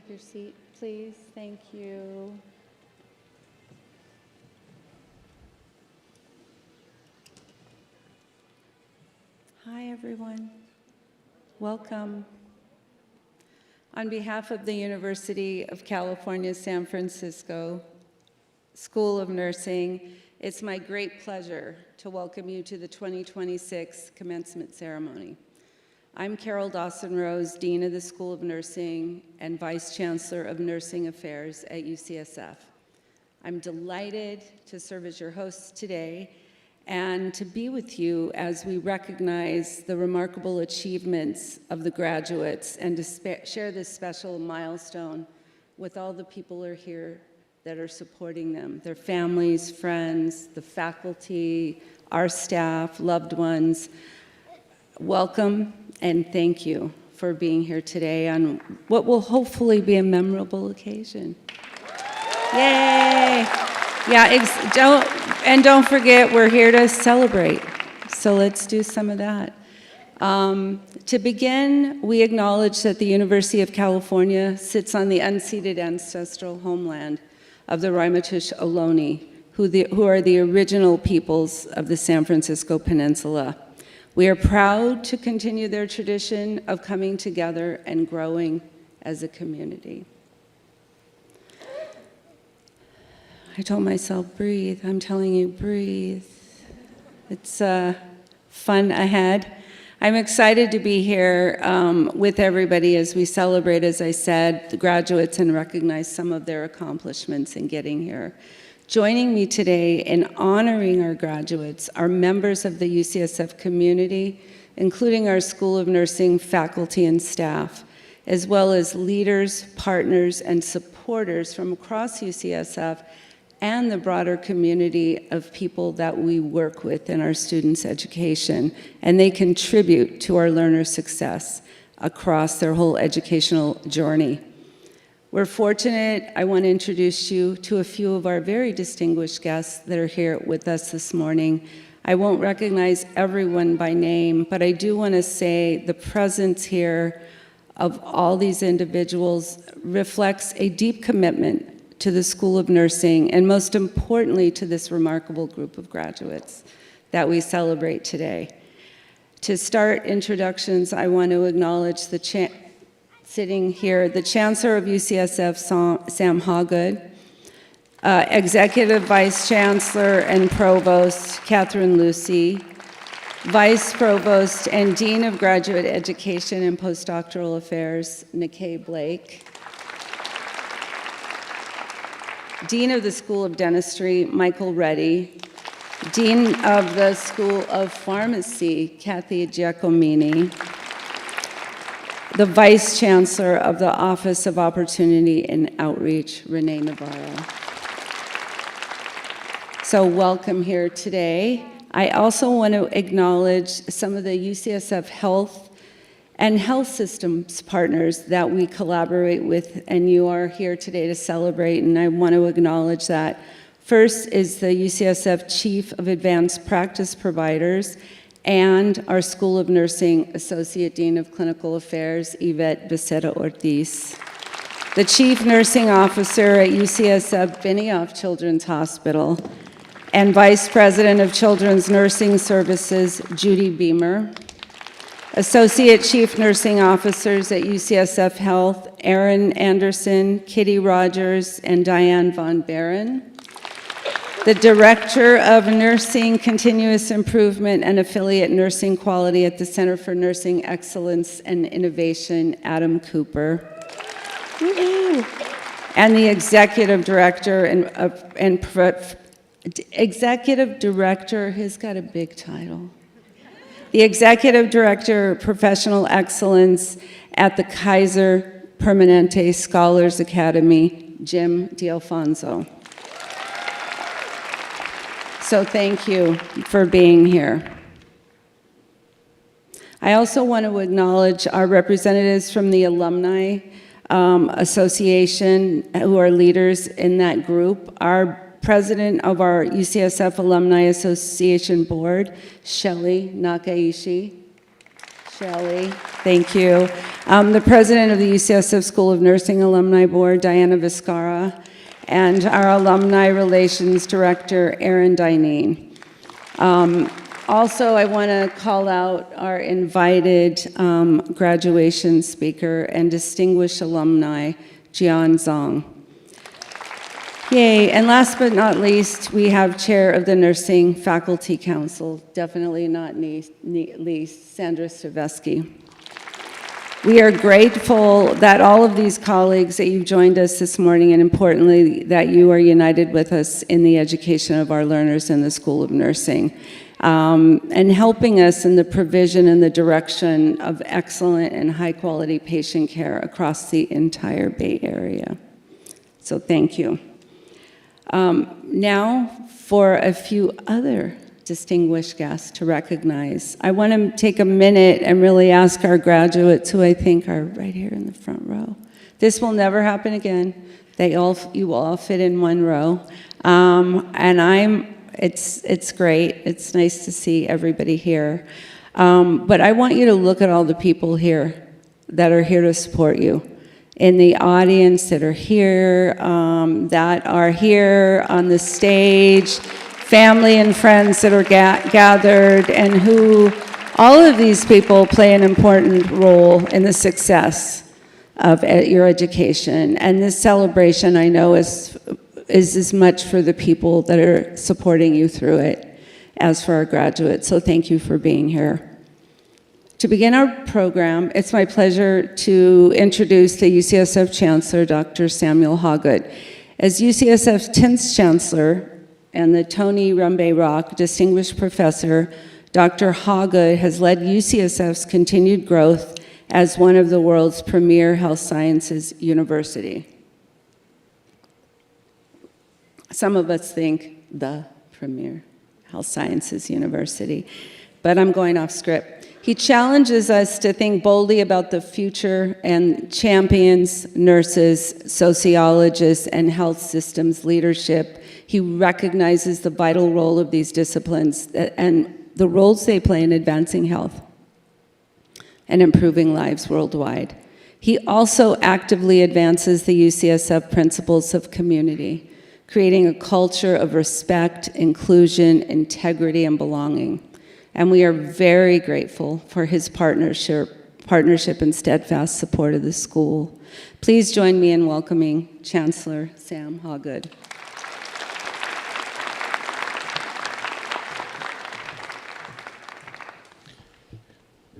take your seat, please? Thank you. Hi, everyone. Welcome. On behalf of the University of California, San Francisco School of Nursing, it's my great pleasure to welcome you to the 2026 commencement ceremony. I'm Carol Dawson-Rose, Dean of the School of Nursing and Vice Chancellor of Nursing Affairs at UCSF. I'm delighted to serve as your host today and to be with you as we recognize the remarkable achievements of the graduates and to share this special milestone with all the people who are here that are supporting them, their families, friends, the faculty, our staff, loved ones. Welcome and thank you for being here today on what will hopefully be a memorable occasion. Yay! Yeah, don't forget, we're here to celebrate. So let's do some of that. To begin, we acknowledge that the University of California sits on the unceded ancestral homeland of the Ramaytush Ohlone, who are the original peoples of the San Francisco Peninsula. We are proud to continue their tradition of coming together and growing as a community. I told myself, breathe. I'm telling you, breathe. It's fun ahead. I'm excited to be here with everybody as we celebrate, as I said, the graduates and recognize some of their accomplishments in getting here. Joining me today in honoring our graduates are members of the UCSF community, including our School of Nursing faculty and staff, as well as leaders, partners, and supporters from across UCSF and the broader community of people that we work with in our students' education, and they contribute to our learner success across their whole educational journey. We're fortunate. I want to introduce you to a few of our very distinguished guests that are here with us this morning. I won't recognize everyone by name, but I do want to say the presence here of all these individuals reflects a deep commitment to the School of Nursing, and most importantly, to this remarkable group of graduates that we celebrate today. To start introductions, I want to acknowledge sitting here, the Chancellor of UCSF, Sam Hawgood, Executive Vice Chancellor and Provost, Catherine Lucy, Vice Provost and Dean of Graduate Education and Postdoctoral Affairs, Nikkei Blake, Dean of the School of Dentistry, Michael Reddy, Dean of the School of Pharmacy, Kathy Giacomini, the Vice Chancellor of the Office of Opportunity and Outreach, Renee Navarro. So welcome here today. I also want to acknowledge some of the UCSF Health and Health Systems partners that we collaborate with, and you are here today to celebrate, and I want to acknowledge that. First is the UCSF Chief of Advanced Practice Providers and our School of Nursing Associate Dean of Clinical Affairs, Yvette Becerra Ortiz. The Chief Nursing Officer at UCSF Benioff Children's Hospital, and Vice President of Children's Nursing Services, Judy Beamer. Associate Chief Nursing Officers at UCSF Health, Erin Anderson, Kitty Rogers, and Diane Von Barron. The Director of Nursing Continuous Improvement and Affiliate Nursing Quality at the Center for Nursing Excellence and Innovation, Adam Cooper. Woo-hoo. And the Executive Director Executive Director, he's got a big title. The Executive Director of Professional Excellence at the Kaiser Permanente Scholars Academy, Jim D'Alfonso. So thank you for being here. I also want to acknowledge our representatives from the Alumni Association who are leaders in that group. Our president of our UCSF Alumni Association Board, Shelley Nakaishi. Shelley. Thank you. The president of the UCSF School of Nursing Alumni Board, Diana Viscara, and our Alumni Relations Director, Erin Dineen. Also, I want to call out our invited graduation speaker and distinguished alumni, Jian Zhang. Yay, and last but not least, we have Chair of the Nursing Faculty Council, definitely not least, Sandra Stavesky. We are grateful that all of these colleagues that you've joined us this morning, and importantly, that you are united with us in the education of our learners in the School of Nursing, and helping us in the provision and the direction of excellent and high-quality patient care across the entire Bay Area. So thank you. Now for a few other distinguished guests to recognize. I want to take a minute and really ask our graduates, who I think are right here in the front row. This will never happen again. You will all fit in one row. It's great. It's nice to see everybody here. But I want you to look at all the people here that are here to support you. In the audience that are here on the stage, family and friends that are gathered, and who, all of these people play an important role in the success of your education. And this celebration, I know, is as much for the people that are supporting you through it as for our graduates. So thank you for being here. To begin our program, it's my pleasure to introduce the UCSF Chancellor, Dr. Samuel Hoggood. As UCSF's 10th Chancellor and the Tony Rumbe-Rock Distinguished Professor, Dr. Hoggood has led UCSF's continued growth as one of the world's premier health sciences university. Some of us think the premier health sciences university, but I'm going off script. He challenges us to think boldly about the future and champions nurses, sociologists, and health systems leadership. He recognizes the vital role of these disciplines and the roles they play in advancing health and improving lives worldwide. He also actively advances the UCSF principles of community, creating a culture of respect, inclusion, integrity, and belonging. And we are very grateful for his partnership and steadfast support of the school. Please join me in welcoming Chancellor Sam Hoggood.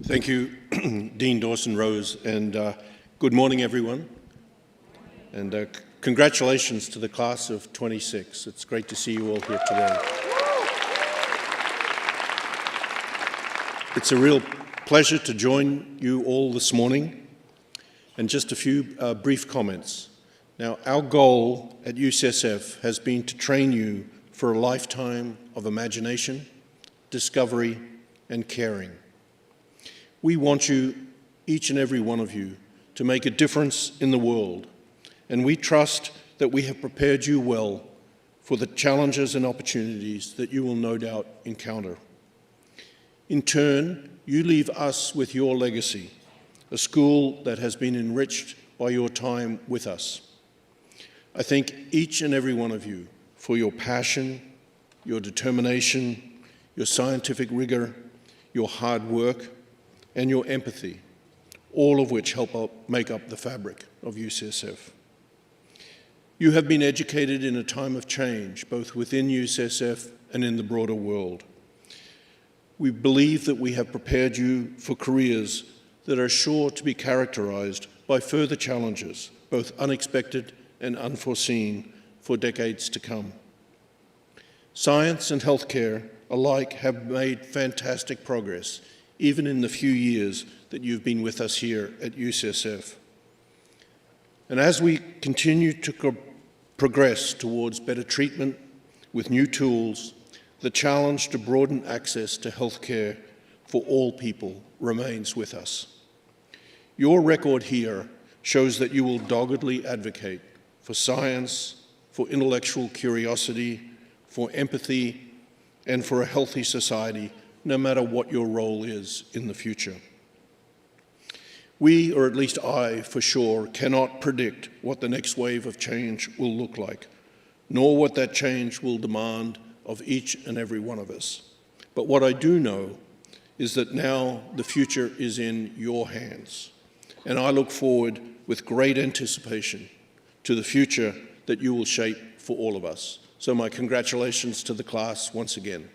Thank you, Dean Dawson-Rose, and good morning, everyone. And congratulations to the class of 26. It's great to see you all here today. It's a real pleasure to join you all this morning, and just a few brief comments. Now, our goal at UCSF has been to train you for a lifetime of imagination, discovery, and caring. We want you, each and every one of you, to make a difference in the world, and we trust that we have prepared you well for the challenges and opportunities that you will no doubt encounter. In turn, you leave us with your legacy, a school that has been enriched by your time with us. I thank each and every one of you for your passion, your determination, your scientific rigor, your hard work, and your empathy, all of which help make up the fabric of UCSF. You have been educated in a time of change, both within UCSF and in the broader world. We believe that we have prepared you for careers that are sure to be characterized by further challenges, both unexpected and unforeseen, for decades to come. Science and healthcare alike have made fantastic progress, even in the few years that you've been with us here at UCSF. And as we continue to progress towards better treatment with new tools, the challenge to broaden access to healthcare for all people remains with us. Your record here shows that you will doggedly advocate for science, for intellectual curiosity, for empathy, and for a healthy society, no matter what your role is in the future. We, or at least I for sure, cannot predict what the next wave of change will look like, nor what that change will demand of each and every one of us. But what I do know is that now the future is in your hands, and I look forward with great anticipation to the future that you will shape for all of us. So my congratulations to the class once again.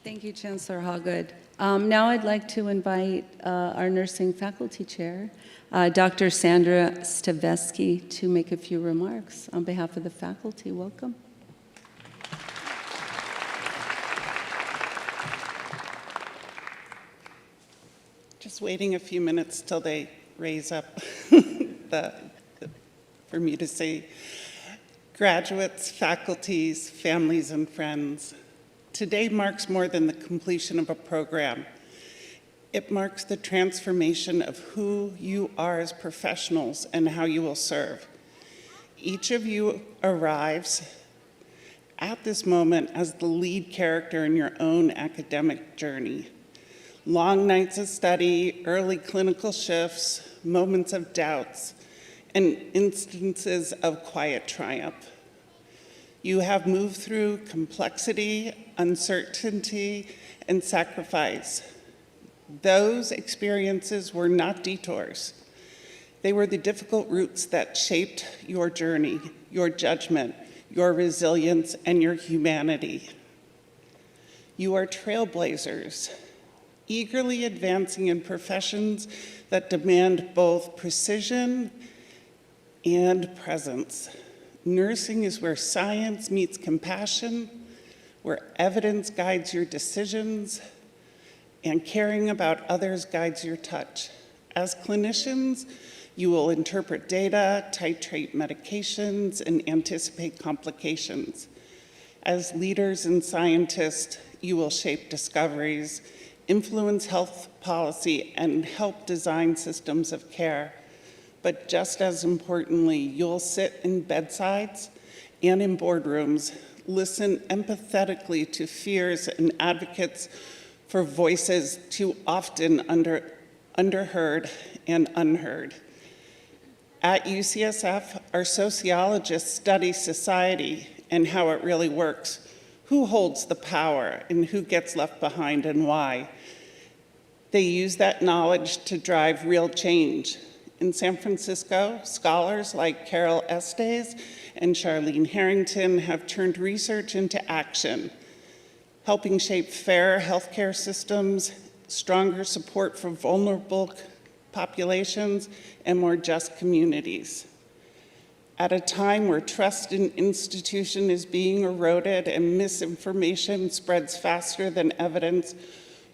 Thank you, Chancellor Hallgood. Now I'd like to invite our nursing faculty chair, Dr. Sandra Stavesky, to make a few remarks on behalf of the faculty. Welcome. Just waiting a few minutes till they raise up for me to say, graduates, faculties, families, and friends. Today marks more than the completion of a program. It marks the transformation of who you are as professionals and how you will serve. Each of you arrives at this moment as the lead character in your own academic journey. Long nights of study, early clinical shifts, moments of doubts, and instances of quiet triumph. You have moved through complexity, uncertainty, and sacrifice. Those experiences were not detours. They were the difficult roots that shaped your journey, your judgment, your resilience, and your humanity. You are trailblazers, eagerly advancing in professions that demand both precision and presence. Nursing is where science meets compassion, where evidence guides your decisions, and caring about others guides your touch. As clinicians, you will interpret data, titrate medications, and anticipate complications. As leaders and scientists, you will shape discoveries, influence health policy, and help design systems of care. But just as importantly, you'll sit in bedsides and in boardrooms, listen empathetically to fears and advocates for voices too often underheard and unheard. At UCSF, our sociologists study society and how it really works, who holds the power and who gets left behind and why. They use that knowledge to drive real change. In San Francisco, scholars like Carol Estes and Charlene Harrington have turned research into action, helping shape fairer healthcare systems, stronger support for vulnerable populations, and more just communities. At a time where trust in institution is being eroded and misinformation spreads faster than evidence,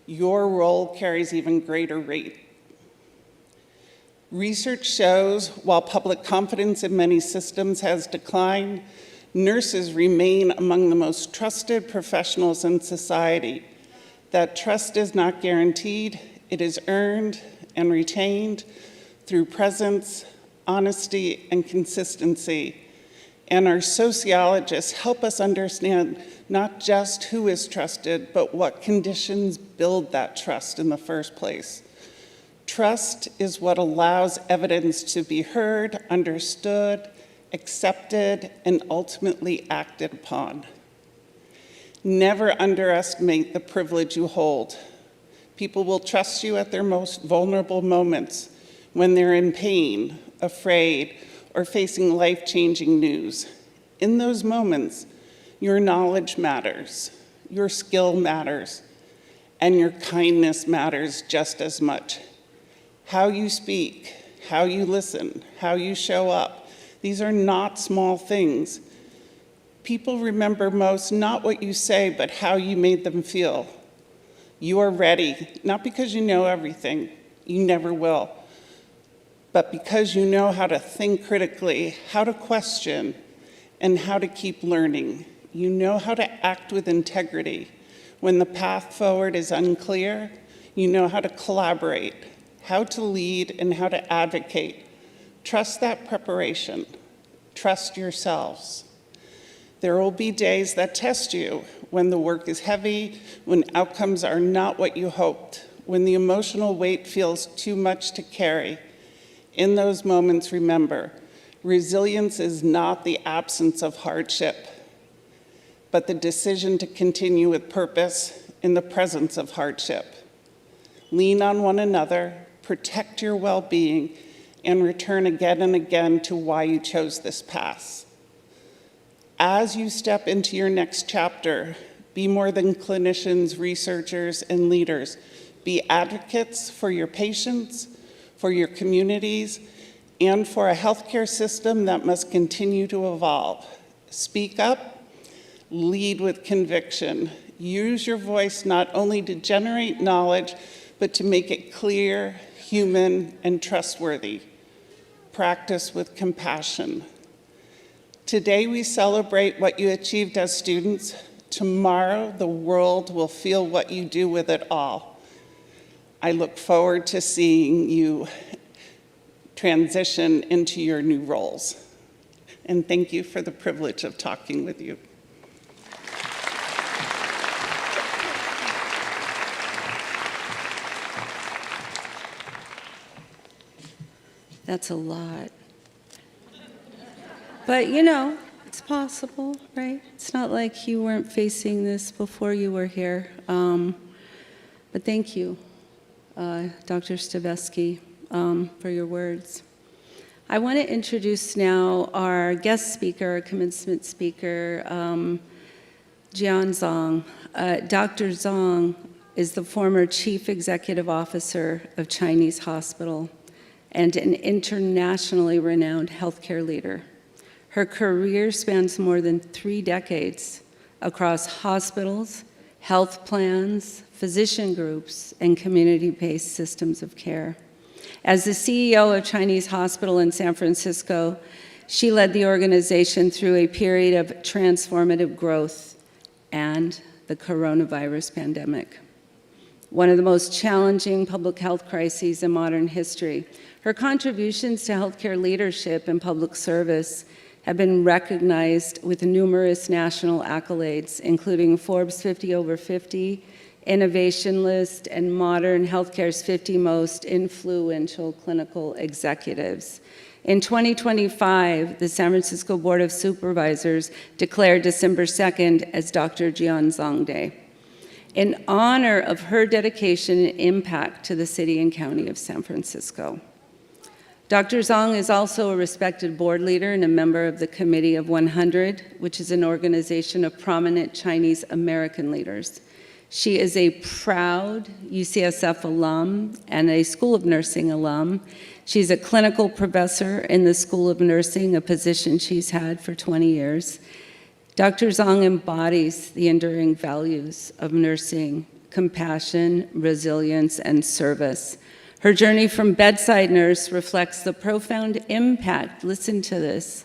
your role carries even greater weight. Research shows while public confidence in many systems has declined, nurses remain among the most trusted professionals in society. That trust is not guaranteed, it is earned and retained through presence, honesty, and consistency. And our sociologists help us understand not just who is trusted, but what conditions build that trust in the first place. Trust is what allows evidence to be heard, understood, accepted, and ultimately acted upon. Never underestimate the privilege you hold. People will trust you at their most vulnerable moments, when they're in pain, afraid, or facing life-changing news. In those moments, your knowledge matters, your skill matters, and your kindness matters just as much. How you speak, how you listen, how you show up, these are not small things. People remember most not what you say, but how you made them feel. You are ready, not because you know everything, you never will, but because you know how to think critically, how to question, and how to keep learning. You know how to act with integrity. When the path forward is unclear, you know how to collaborate, how to lead, and how to advocate. Trust that preparation. Trust yourselves. There will be days that test you, when the work is heavy, when outcomes are not what you hoped, when the emotional weight feels too much to carry. In those moments, remember, resilience is not the absence of hardship, but the decision to continue with purpose in the presence of hardship. Lean on one another, protect your well-being, and return again and again to why you chose this path. As you step into your next chapter, be more than clinicians, researchers, and leaders. Be advocates for your patients, for your communities, and for a healthcare system that must continue to evolve. Speak up, lead with conviction. Use your voice not only to generate knowledge, but to make it clear, human, and trustworthy. Practice with compassion. Today we celebrate what you achieved as students. Tomorrow the world will feel what you do with it all. I look forward to seeing you transition into your new roles. And thank you for the privilege of talking with you. That's a lot. But you know, it's possible, right? It's not like you weren't facing this before you were here. But thank you, Dr. Stavesky, for your words. I want to introduce now our guest speaker, our commencement speaker, Jian Zhang. Dr. Zhang is the former Chief Executive Officer of Chinese Hospital and an internationally renowned healthcare leader. Her career spans more than 3 decades across hospitals, health plans, physician groups, and community-based systems of care. As the CEO of Chinese Hospital in San Francisco, she led the organization through a period of transformative growth and the coronavirus pandemic, one of the most challenging public health crises in modern history. Her contributions to healthcare leadership and public service have been recognized with numerous national accolades, including Forbes 50 over 50, Innovation List, and Modern Healthcare's 50 Most Influential Clinical Executives. In 2025, the San Francisco Board of Supervisors declared December 2nd as Dr. Jian Zhang Day, in honor of her dedication and impact to the city and county of San Francisco. Dr. Zhang is also a respected board leader and a member of the Committee of 100, which is an organization of prominent Chinese American leaders. She is a proud UCSF alum and a School of Nursing alum. She's a clinical professor in the School of Nursing, a position she's had for 20 years. Dr. Zhang embodies the enduring values of nursing, compassion, resilience, and service. Her journey from bedside nurse reflects the profound impact, listen to this,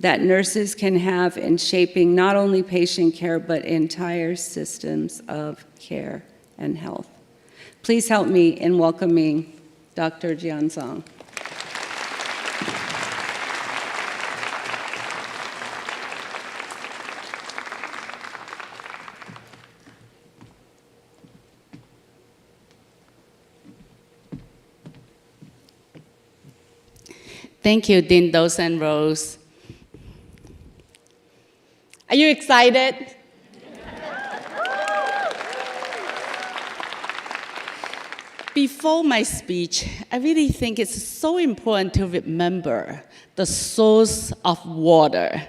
that nurses can have in shaping not only patient care, but entire systems of care and health. Please help me in welcoming Dr. Jian Zhang. Thank you, Dean Docent Rose. Are you excited? Before my speech, I really think it's so important to remember the source of water.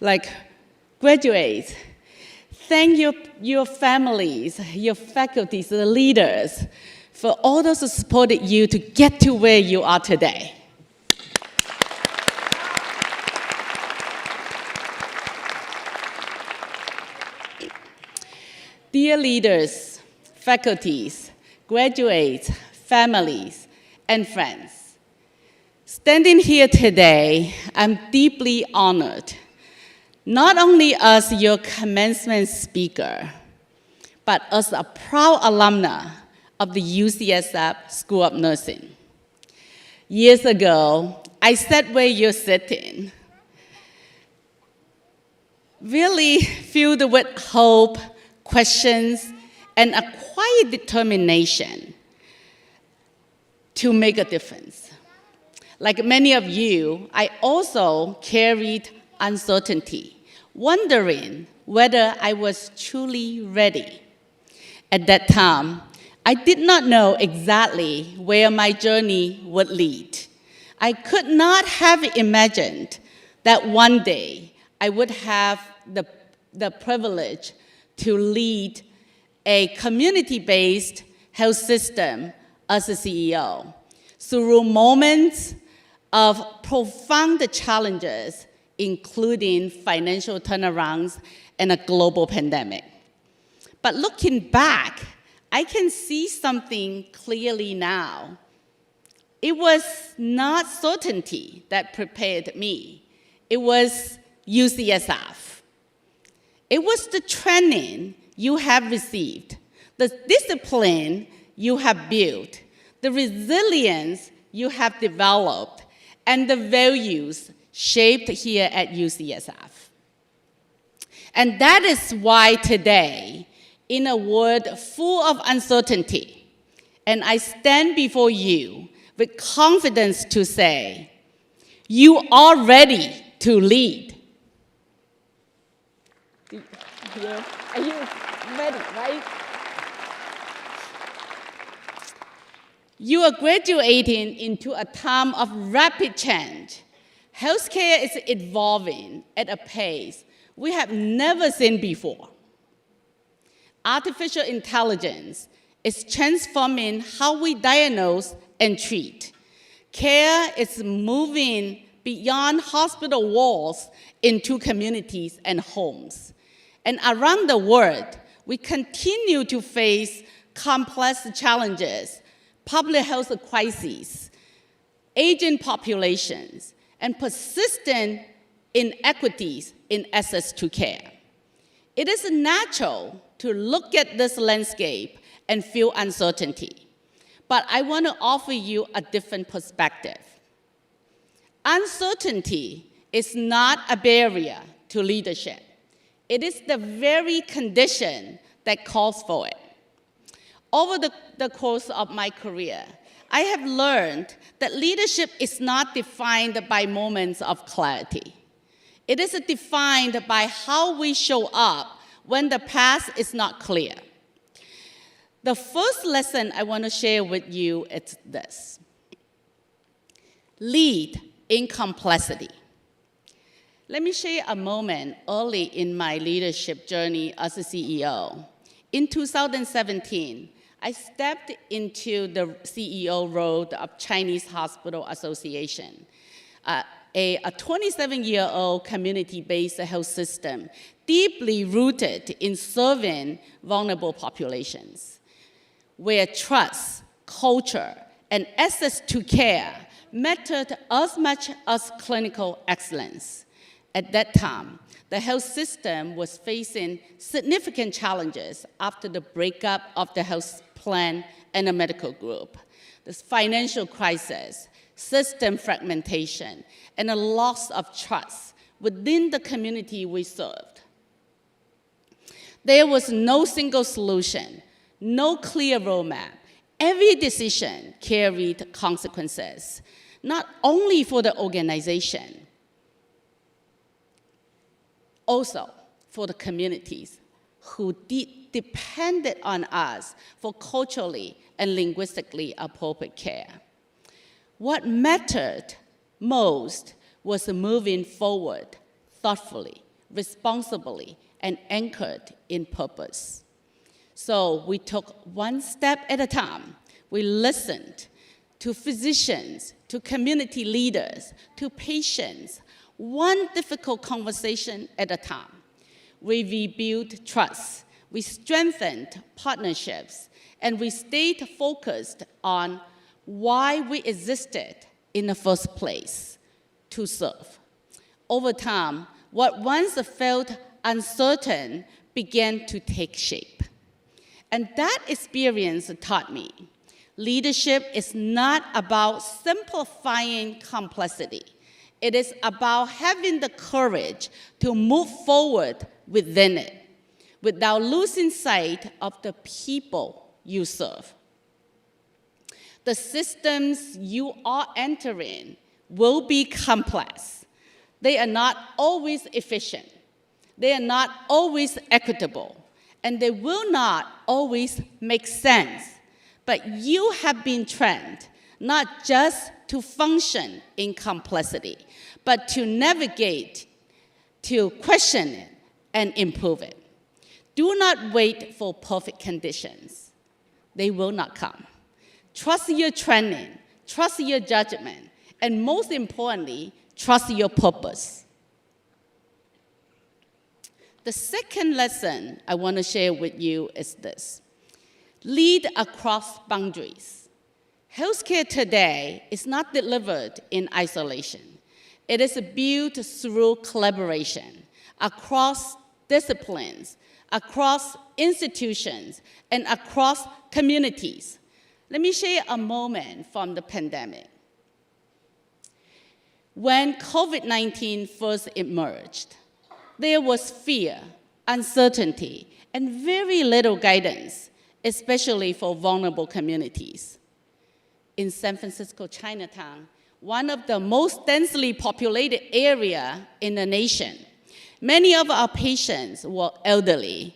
Like, graduates, thank your families, your faculties, the leaders, for all those who supported you to get to where you are today. Dear leaders, faculties, graduates, families, and friends, standing here today, I'm deeply honored, not only as your commencement speaker, but as a proud alumna of the UCSF School of Nursing. Years ago, I sat where you're sitting. really filled with hope, questions, and a quiet determination to make a difference. Like many of you, I also carried uncertainty, wondering whether I was truly ready. At that time, I did not know exactly where my journey would lead. I could not have imagined that one day I would have the privilege to lead a community-based health system as a CEO through moments of profound challenges, including financial turnarounds and a global pandemic. But looking back, I can see something clearly now. It was not certainty that prepared me. It was UCSF. It was the training you have received, the discipline you have built, the resilience you have developed, and the values shaped here at UCSF. And that is why today, in a world full of uncertainty, and I stand before you with confidence to say, you are ready to lead. Are you ready, right? You are graduating into a time of rapid change. Healthcare is evolving at a pace we have never seen before. Artificial intelligence is transforming how we diagnose and treat. Care is moving beyond hospital walls into communities and homes. And around the world, we continue to face complex challenges, public health crises, aging populations, and persistent inequities in access to care. It is natural to look at this landscape and feel uncertainty, but I want to offer you a different perspective. Uncertainty is not a barrier to leadership. It is the very condition that calls for it. Over the course of my career, I have learned that leadership is not defined by moments of clarity. It is defined by how we show up when the path is not clear. The first lesson I want to share with you is this. Lead in complexity. Let me share a moment early in my leadership journey as a CEO. In 2017, I stepped into the CEO role of Chinese Hospital Association, a 27-year-old community-based health system deeply rooted in serving vulnerable populations, where trust, culture, and access to care mattered as much as clinical excellence. At that time, the health system was facing significant challenges after the breakup of the health plan and the medical group. This financial crisis, system fragmentation, and a loss of trust within the community we served. There was no single solution, no clear roadmap. Every decision carried consequences, not only for the organization, also for the communities who depended on us for culturally and linguistically appropriate care. What mattered most was moving forward thoughtfully, responsibly, and anchored in purpose. So we took one step at a time. We listened to physicians, to community leaders, to patients, one difficult conversation at a time. We rebuilt trust, we strengthened partnerships, and we stayed focused on why we existed in the first place, to serve. Over time, what once felt uncertain began to take shape. And that experience taught me leadership is not about simplifying complexity. It is about having the courage to move forward within it without losing sight of the people you serve. The systems you are entering will be complex. They are not always efficient. They are not always equitable. And they will not always make sense. But you have been trained not just to function in complexity, but to navigate, to question it, and improve it. Do not wait for perfect conditions. They will not come. Trust your training, trust your judgment, and most importantly, trust your purpose. The second lesson I want to share with you is this. Lead across boundaries. Healthcare today is not delivered in isolation. It is built through collaboration across disciplines, across institutions, and across communities. Let me share a moment from the pandemic. When COVID-19 first emerged, there was fear, uncertainty, and very little guidance, especially for vulnerable communities. In San Francisco, Chinatown, one of the most densely populated areas in the nation, many of our patients were elderly,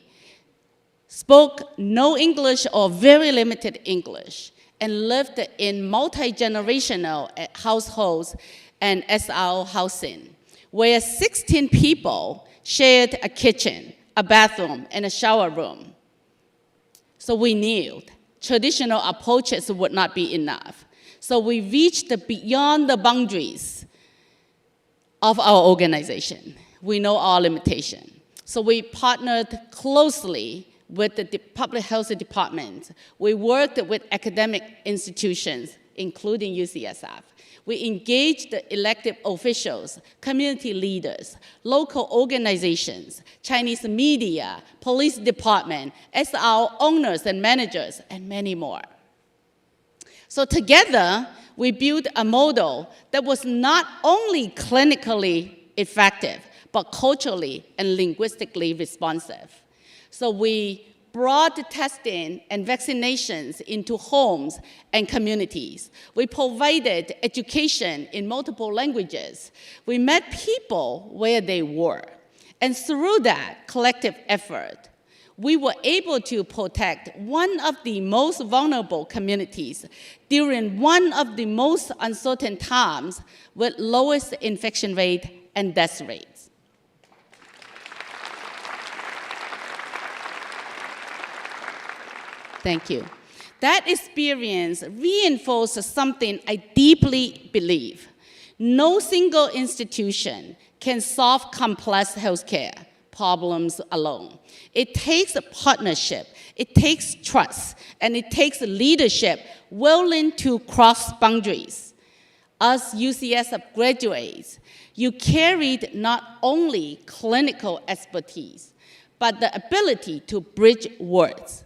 spoke no English or very limited English, and lived in multi-generational households and SRO housing, where 16 people shared a kitchen, a bathroom, and a shower room. So we knew traditional approaches would not be enough. So we reached beyond the boundaries of our organization. We know our limitation. So we partnered closely with the public health department. We worked with academic institutions, including UCSF. We engaged the elected officials, community leaders, local organizations, Chinese media, police department, SRO owners and managers, and many more. So together, we built a model that was not only clinically effective, but culturally and linguistically responsive. So we brought testing and vaccinations into homes and communities. We provided education in multiple languages. We met people where they were. And through that collective effort, we were able to protect one of the most vulnerable communities during one of the most uncertain times with lowest infection rate and death rates. Thank you. That experience reinforces something I deeply believe. No single institution can solve complex healthcare problems alone. It takes a partnership, it takes trust, and it takes leadership willing to cross boundaries. As UCSF graduates, you carried not only clinical expertise, but the ability to bridge worlds.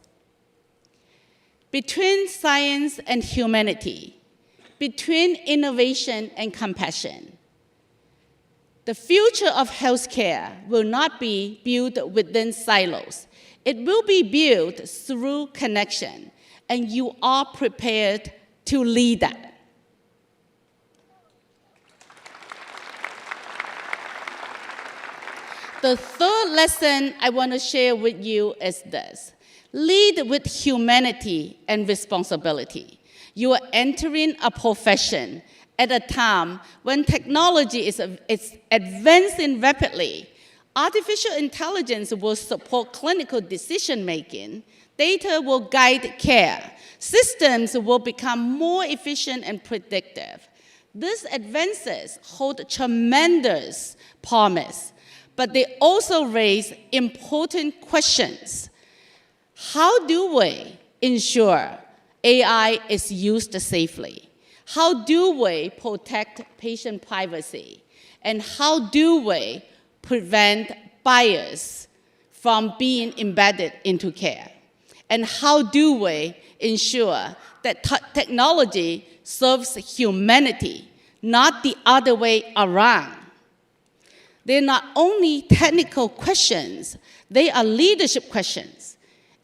Between science and humanity, between innovation and compassion, the future of healthcare will not be built within silos. It will be built through connection, and you are prepared to lead that. The third lesson I want to share with you is this. Lead with humanity and responsibility. You are entering a profession at a time when technology is advancing rapidly. Artificial intelligence will support clinical decision-making. Data will guide care. Systems will become more efficient and predictive. These advances hold tremendous promise, but they also raise important questions. How do we ensure AI is used safely? How do we protect patient privacy? And how do we prevent bias from being embedded into care? And how do we ensure that technology serves humanity, not the other way around. They're not only technical questions, they are leadership questions.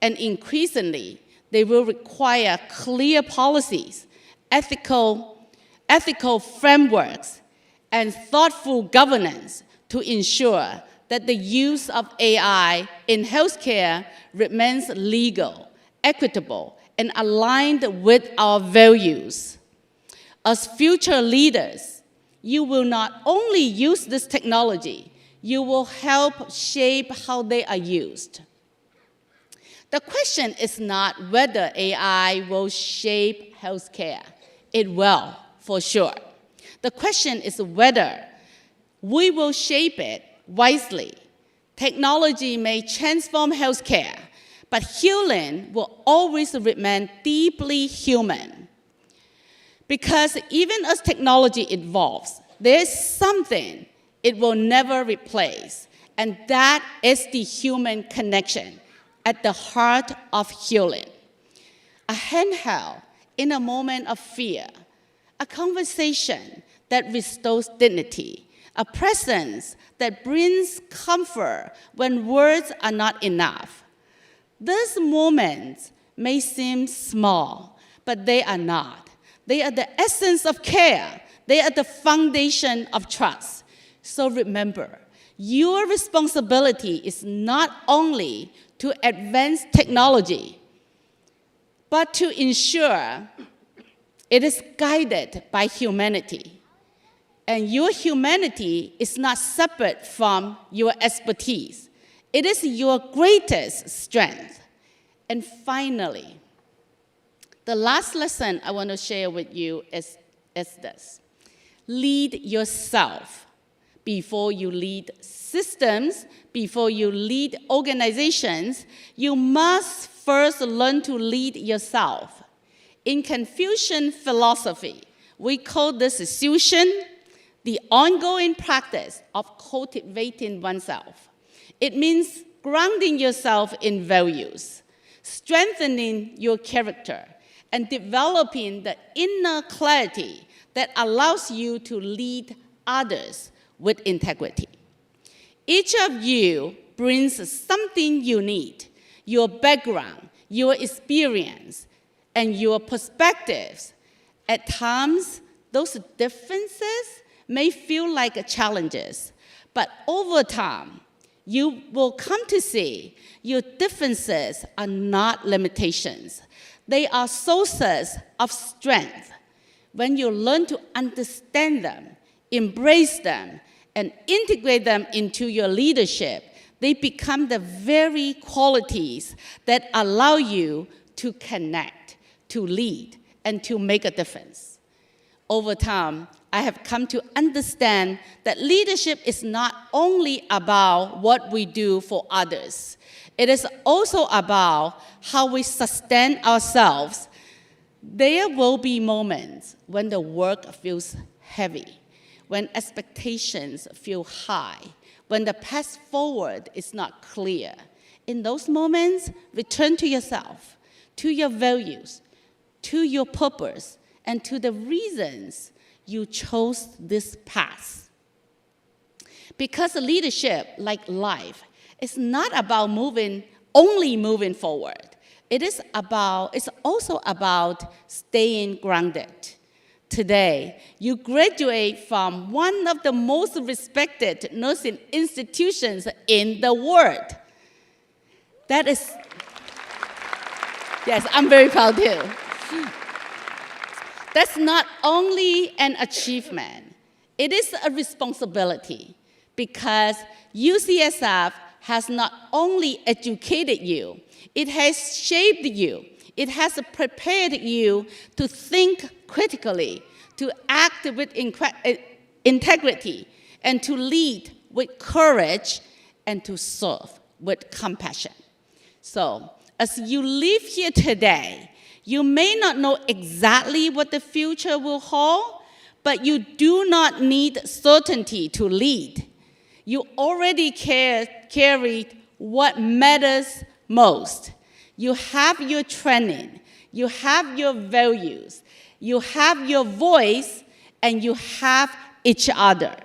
And increasingly, they will require clear policies, ethical frameworks, and thoughtful governance to ensure that the use of AI in healthcare remains legal, equitable, and aligned with our values. As future leaders, you will not only use this technology, you will help shape how they are used. The question is not whether AI will shape healthcare. It will, for sure. The question is whether we will shape it wisely. Technology may transform healthcare, but healing will always remain deeply human. Because even as technology evolves, there's something it will never replace, and that is the human connection at the heart of healing. A handheld in a moment of fear, a conversation that restores dignity, a presence that brings comfort when words are not enough. These moments may seem small, but they are not. They are the essence of care. They are the foundation of trust. So remember, your responsibility is not only to advance technology, but to ensure it is guided by humanity. And your humanity is not separate from your expertise. It is your greatest strength. And finally, the last lesson I want to share with you is this. Lead yourself before you lead systems, before you lead organizations. You must first learn to lead yourself. In Confucian philosophy, we call this Suishan, the ongoing practice of cultivating oneself. It means grounding yourself in values, strengthening your character, and developing the inner clarity that allows you to lead others with integrity. Each of you brings something unique, your background, your experience, and your perspectives. At times, those differences may feel like challenges, but over time, you will come to see your differences are not limitations. They are sources of strength. When you learn to understand them, embrace them, and integrate them into your leadership, they become the very qualities that allow you to connect, to lead, and to make a difference. Over time, I have come to understand that leadership is not only about what we do for others. It is also about how we sustain ourselves. There will be moments when the work feels heavy, when expectations feel high, when the path forward is not clear. In those moments, return to yourself, to your values, to your purpose, and to the reasons you chose this path. Because leadership, like life, is not about only moving forward. It's also about staying grounded. Today, you graduate from one of the most respected nursing institutions in the world. That is, yes, I'm very proud too. That's not only an achievement, it is a responsibility, because UCSF has not only educated you, it has shaped you, it has prepared you to think critically, to act with integrity, and to lead with courage, and to serve with compassion. So, as you live here today, you may not know exactly what the future will hold, but you do not need certainty to lead. You already carry what matters most. You have your training, you have your values, you have your voice, and you have each other.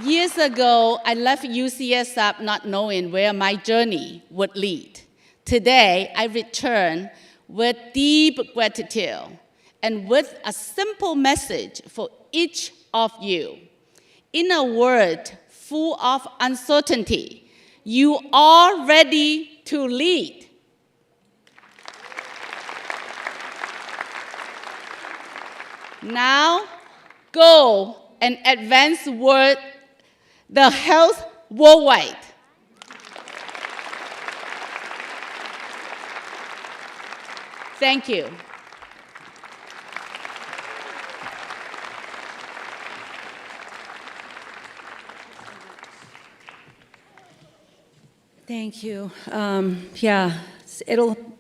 Years ago, I left UCSF not knowing where my journey would lead. Today, I return with deep gratitude and with a simple message for each of you. In a world full of uncertainty, you are ready to lead. Now, go and advance the health worldwide. Thank you. Thank you. Yeah,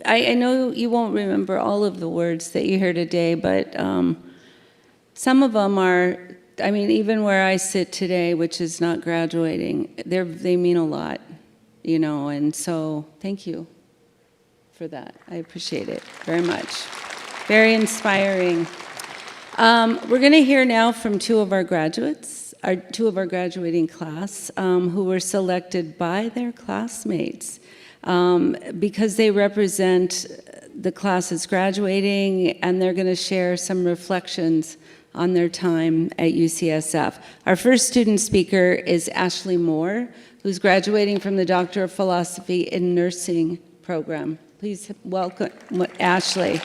I know you won't remember all of the words that you hear today, but some of them are, I mean, even where I sit today, which is not graduating, they mean a lot, you know, and so thank you for that. I appreciate it very much. Very inspiring. We're going to hear now from two of our graduates, two of our graduating class, who were selected by their classmates because they represent the classes graduating, and they're going to share some reflections on their time at UCSF. Our first student speaker is Ashley Moore, who's graduating from the Doctor of Philosophy in Nursing program. Please welcome Ashley.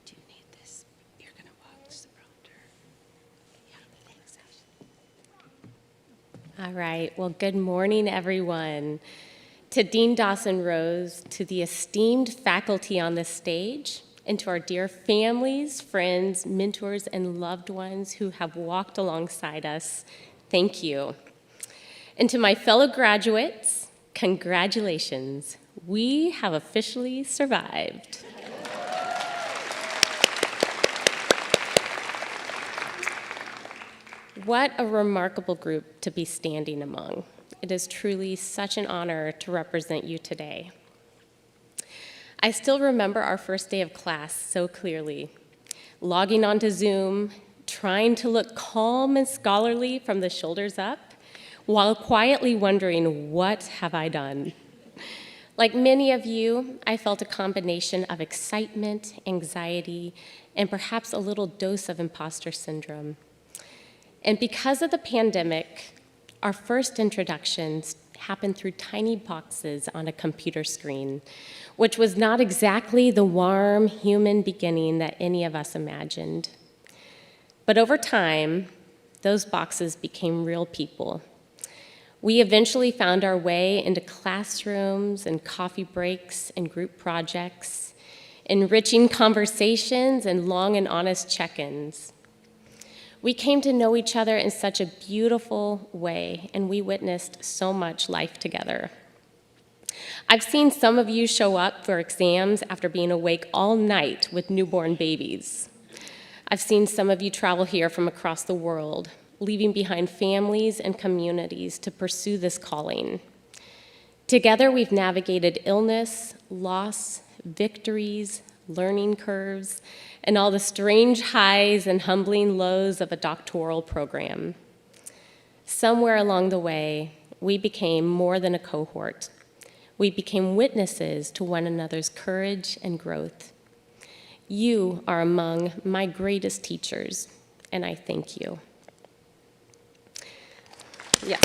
Do you need this? You're going to watch the prompter. Yeah, thanks, Ashley. All right, well, good morning, everyone. To Dean Dawson Rose, to the esteemed faculty on this stage, and to our dear families, friends, mentors, and loved ones who have walked alongside us, thank you. And to my fellow graduates, congratulations. We have officially survived. What a remarkable group to be standing among. It is truly such an honor to represent you today. I still remember our first day of class so clearly. Logging onto Zoom, trying to look calm and scholarly from the shoulders up, while quietly wondering, what have I done? Like many of you, I felt a combination of excitement, anxiety, and perhaps a little dose of imposter syndrome. And because of the pandemic, our first introductions happened through tiny boxes on a computer screen, which was not exactly the warm human beginning that any of us imagined. But over time, those boxes became real people. We eventually found our way into classrooms and coffee breaks and group projects, enriching conversations and long and honest check-ins. We came to know each other in such a beautiful way, and we witnessed so much life together. I've seen some of you show up for exams after being awake all night with newborn babies. I've seen some of you travel here from across the world, leaving behind families and communities to pursue this calling. Together, we've navigated illness, loss, victories, learning curves, and all the strange highs and humbling lows of a doctoral program. Somewhere along the way, we became more than a cohort. We became witnesses to one another's courage and growth. You are among my greatest teachers, and I thank you. Yes.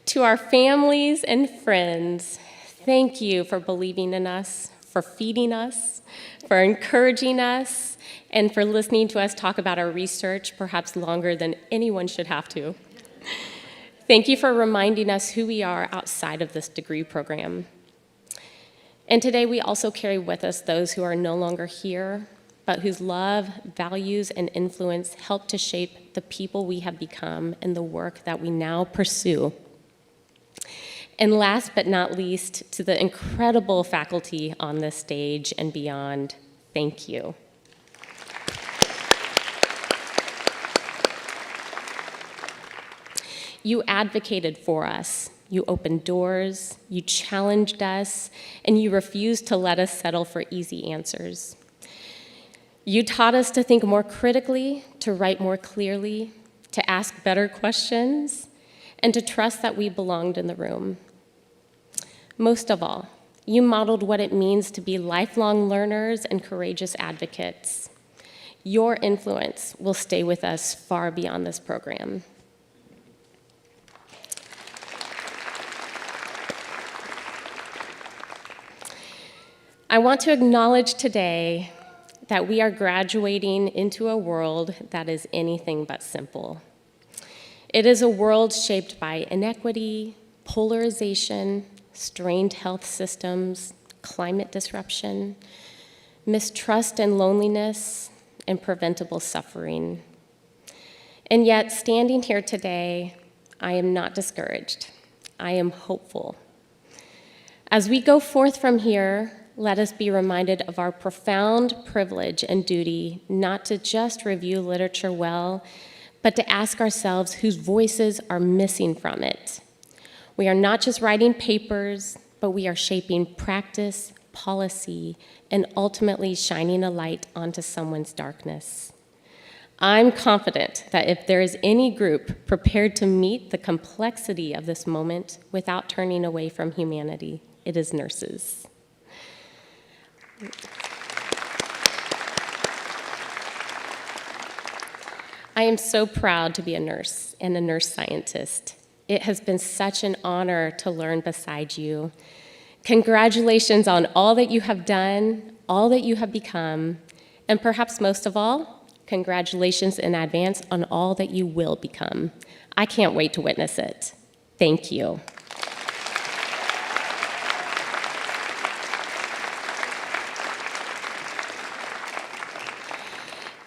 To our families and friends, thank you for believing in us, for feeding us, for encouraging us, and for listening to us talk about our research perhaps longer than anyone should have to. Thank you for reminding us who we are outside of this degree program. And today we also carry with us those who are no longer here, but whose love, values, and influence help to shape the people we have become and the work that we now pursue. And last but not least, to the incredible faculty on this stage and beyond, thank you. You advocated for us. You opened doors, you challenged us, and you refused to let us settle for easy answers. You taught us to think more critically, to write more clearly, to ask better questions, and to trust that we belonged in the room. Most of all, you modeled what it means to be lifelong learners and courageous advocates. Your influence will stay with us far beyond this program. I want to acknowledge today that we are graduating into a world that is anything but simple. It is a world shaped by inequity, polarization, strained health systems, climate disruption, mistrust and loneliness, and preventable suffering. And yet, standing here today, I am not discouraged. I am hopeful. As we go forth from here, let us be reminded of our profound privilege and duty not to just review literature well, but to ask ourselves whose voices are missing from it. We are not just writing papers, but we are shaping practice, policy, and ultimately shining a light onto someone's darkness. I'm confident that if there is any group prepared to meet the complexity of this moment without turning away from humanity, it is nurses. I am so proud to be a nurse and a nurse scientist. It has been such an honor to learn beside you. Congratulations on all that you have done, all that you have become, and perhaps most of all, congratulations in advance on all that you will become. I can't wait to witness it. Thank you.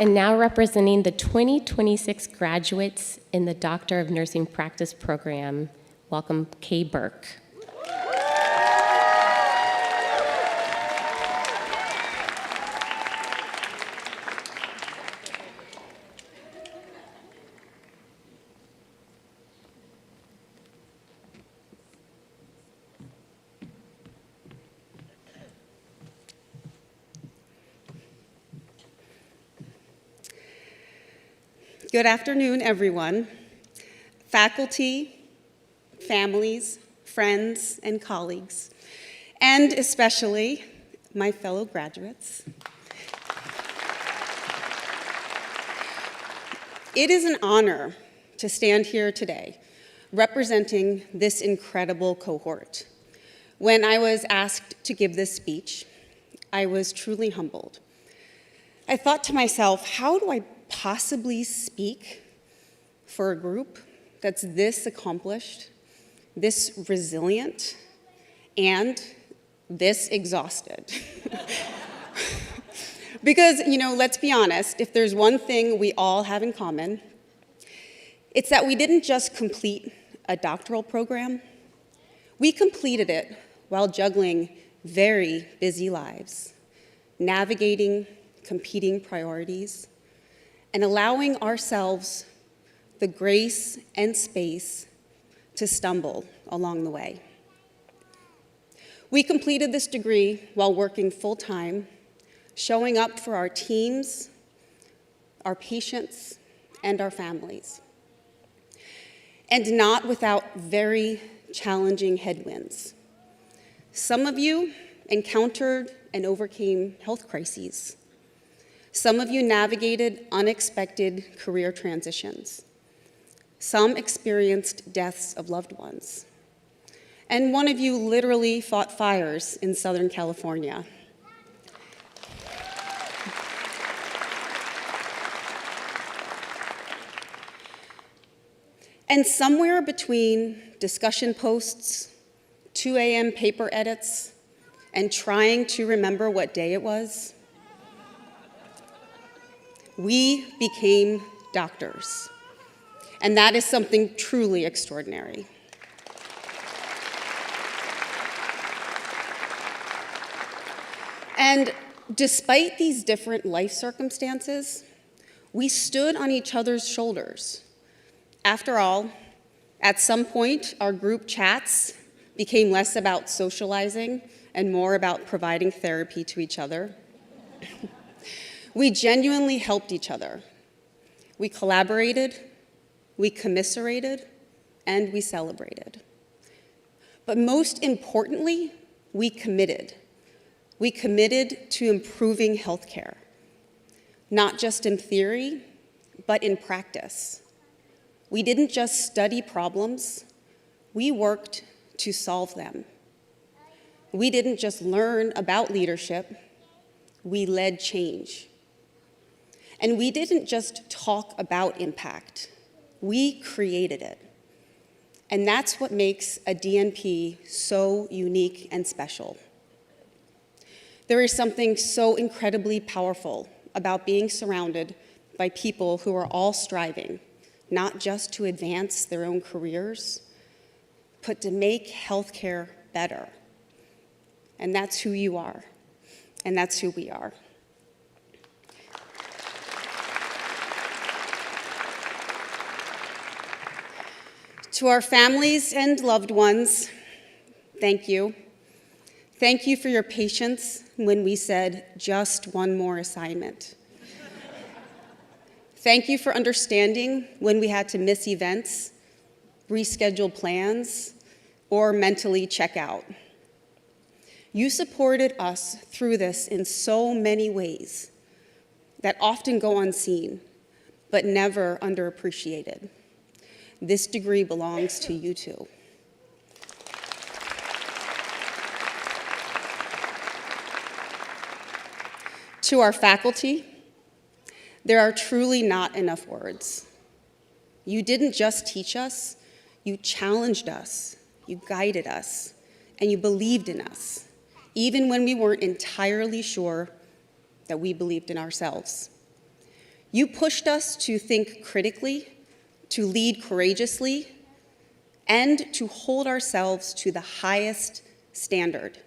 And now representing the 2026 graduates in the Doctor of Nursing Practice program, welcome Kay Burke. Good afternoon, everyone. Faculty, families, friends, and colleagues, and especially my fellow graduates. It is an honor to stand here today representing this incredible cohort. When I was asked to give this speech, I was truly humbled. I thought to myself, how do I possibly speak for a group that's this accomplished, this resilient, and this exhausted? Because, let's be honest, if there's one thing we all have in common, it's that we didn't just complete a doctoral program, we completed it while juggling very busy lives, navigating competing priorities, and allowing ourselves the grace and space to stumble along the way. We completed this degree while working full-time, showing up for our teams, our patients, and our families. And not without very challenging headwinds. Some of you encountered and overcame health crises. Some of you navigated unexpected career transitions. Some experienced deaths of loved ones. And one of you literally fought fires in Southern California. And somewhere between discussion posts, 2 a.m. paper edits, and trying to remember what day it was, we became doctors. And that is something truly extraordinary. And despite these different life circumstances, we stood on each other's shoulders. After all, at some point, our group chats became less about socializing and more about providing therapy to each other. We genuinely helped each other. We collaborated, we commiserated, and we celebrated. But most importantly, we committed. We committed to improving healthcare, not just in theory, but in practice. We didn't just study problems, we worked to solve them. We didn't just learn about leadership, we led change. And we didn't just talk about impact, we created it. And that's what makes a DNP so unique and special. There is something so incredibly powerful about being surrounded by people who are all striving, not just to advance their own careers, but to make healthcare better. And that's who you are, and that's who we are. To our families and loved ones, thank you. Thank you for your patience when we said just one more assignment. Thank you for understanding when we had to miss events, reschedule plans, or mentally check out. You supported us through this in so many ways that often go unseen, but never underappreciated. This degree belongs to you too. To our faculty, there are truly not enough words. You didn't just teach us, you challenged us, you guided us, and you believed in us, even when we weren't entirely sure that we believed in ourselves. You pushed us to think critically, to lead courageously, and to hold ourselves to the highest standard,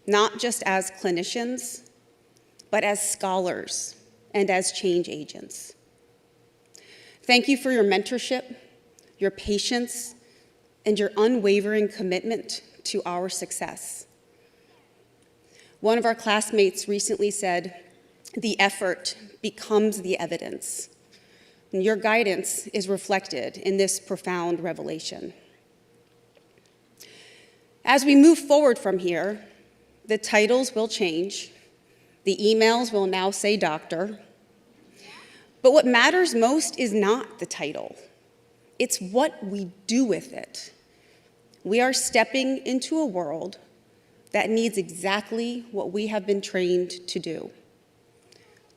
not just as clinicians, but as scholars and as change agents. Thank you for your mentorship, your patience, and your unwavering commitment to our success. One of our classmates recently said, "The effort becomes the evidence." And your guidance is reflected in this profound revelation. As we move forward from here, the titles will change, the emails will now say doctor, but what matters most is not the title, it's what we do with it. We are stepping into a world that needs exactly what we have been trained to do: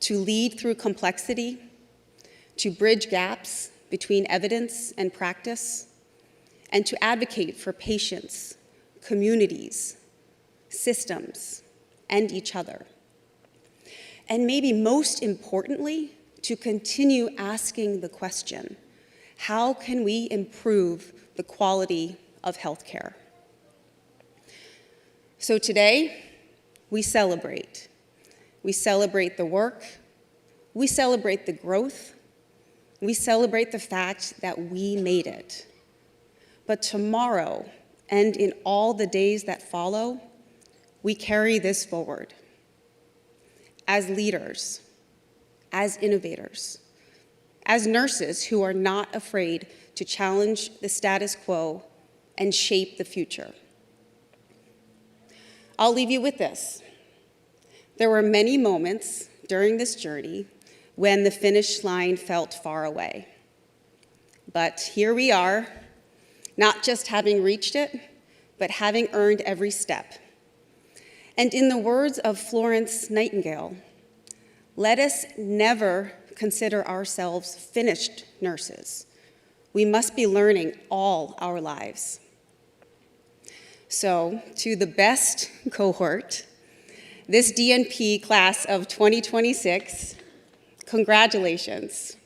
to lead through complexity, to bridge gaps between evidence and practice, and to advocate for patients, communities, systems, and each other. And maybe most importantly, to continue asking the question, how can we improve the quality of healthcare? So today, we celebrate. We celebrate the work, we celebrate the growth, we celebrate the fact that we made it. But tomorrow, and in all the days that follow, we carry this forward. As leaders, as innovators, as nurses who are not afraid to challenge the status quo and shape the future. I'll leave you with this. There were many moments during this journey when the finish line felt far away. But here we are, not just having reached it, but having earned every step. And in the words of Florence Nightingale, let us never consider ourselves finished nurses. We must be learning all our lives. So, to the best cohort, this DNP class of 2026, congratulations.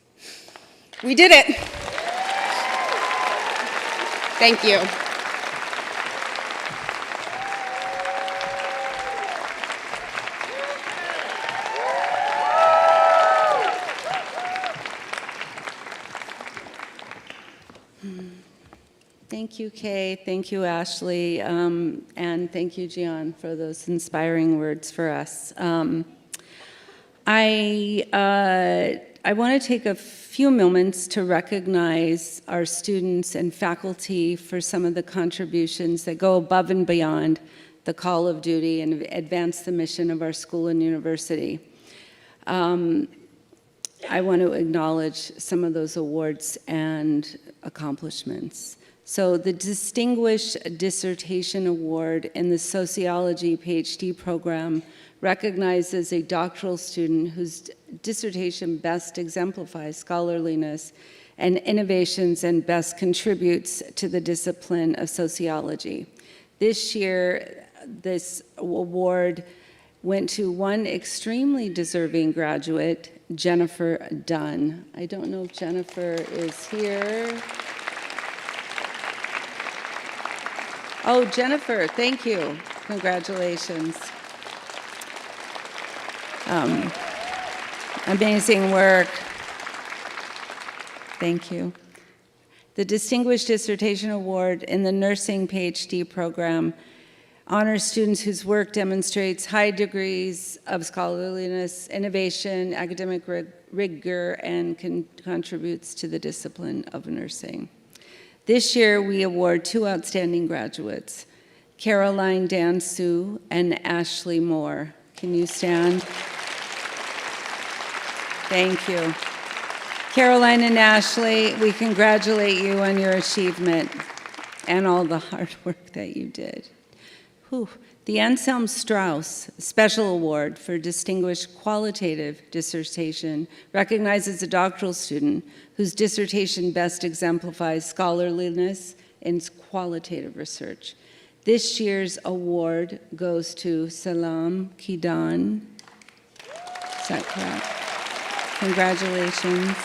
We did it. Thank you. Thank you, Kay. Thank you, Ashley. And thank you, Gian, for those inspiring words for us. I want to take a few moments to recognize our students and faculty for some of the contributions that go above and beyond the call of duty and advance the mission of our school and university. I want to acknowledge some of those awards and accomplishments. So the Distinguished Dissertation Award in the Sociology PhD program recognizes a doctoral student whose dissertation best exemplifies scholarliness and innovations and best contributes to the discipline of sociology. This year, this award went to one extremely deserving graduate, Jennifer Dunn. I don't know if Jennifer is here. Oh, Jennifer, thank you. Congratulations. Amazing work. Thank you. The Distinguished Dissertation Award in the Nursing PhD program honors students whose work demonstrates high degrees of scholarliness, innovation, academic rigor, and contributes to the discipline of nursing. This year, we award two outstanding graduates, Caroline Dansu and Ashley Moore. Can you stand? Thank you. Caroline and Ashley, we congratulate you on your achievement and all the hard work that you did. Whew. The Anselm Strauss Special Award for Distinguished Qualitative Dissertation recognizes a doctoral student whose dissertation best exemplifies scholarliness in qualitative research. This year's award goes to Salam Kidan. Is that correct? Congratulations.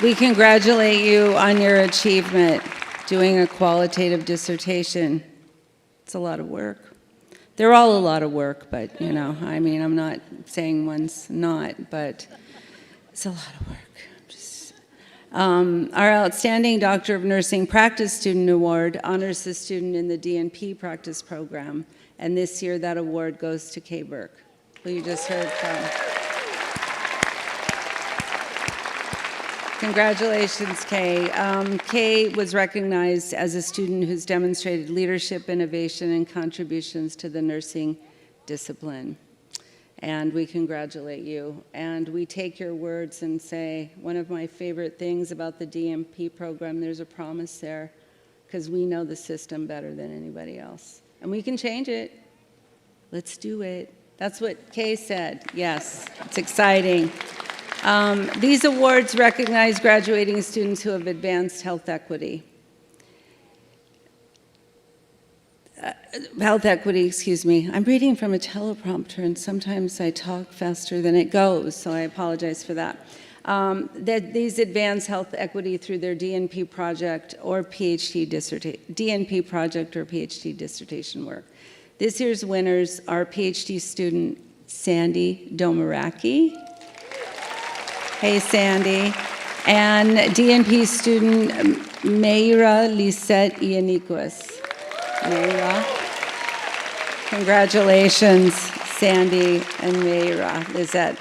We congratulate you on your achievement doing a qualitative dissertation. It's a lot of work. They're all a lot of work, but, you know, I mean, I'm not saying one's not, but it's a lot of work. Our Outstanding Doctor of Nursing Practice Student Award honors the student in the DNP practice program, and this year that award goes to Kay Burke, who you just heard from. Congratulations, Kay. Kay was recognized as a student who's demonstrated leadership, innovation, and contributions to the nursing discipline. And we congratulate you. And we take your words and say, one of my favorite things about the DMP program, there's a promise there, because we know the system better than anybody else. And we can change it. Let's do it. That's what Kay said. Yes, it's exciting. These awards recognize graduating students who have advanced health equity. Excuse me. I'm reading from a teleprompter, and sometimes I talk faster than it goes, so I apologize for that. That these advance health equity through their DNP project or PhD dissertation work. This year's winners are PhD student Sandy Domaraki. Hey, Sandy. And DNP student Meira Lisette Ianiquis. Meira. Congratulations, Sandy and Meira Lisette.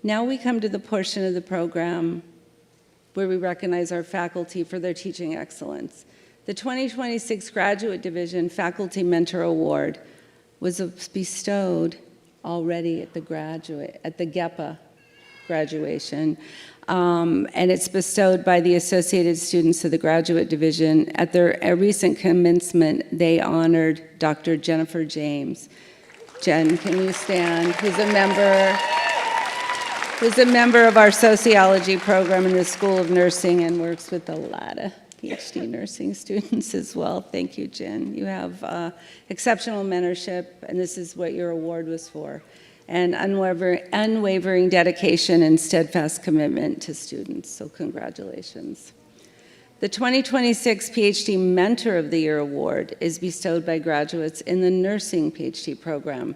Now we come to the portion of the program where we recognize our faculty for their teaching excellence. The 2026 Graduate Division Faculty Mentor Award was bestowed already at the GEPA graduation, and it's bestowed by the Associated Students of the Graduate Division. At their recent commencement, they honored Dr. Jennifer James. Jen, can you stand? Who's a member of our sociology program in the School of Nursing and works with a lot of PhD nursing students as well. Thank you, Jen. You have exceptional mentorship, and this is what your award was for, and unwavering dedication and steadfast commitment to students, so congratulations. The 2026 PhD Mentor of the Year Award is bestowed by graduates in the nursing PhD program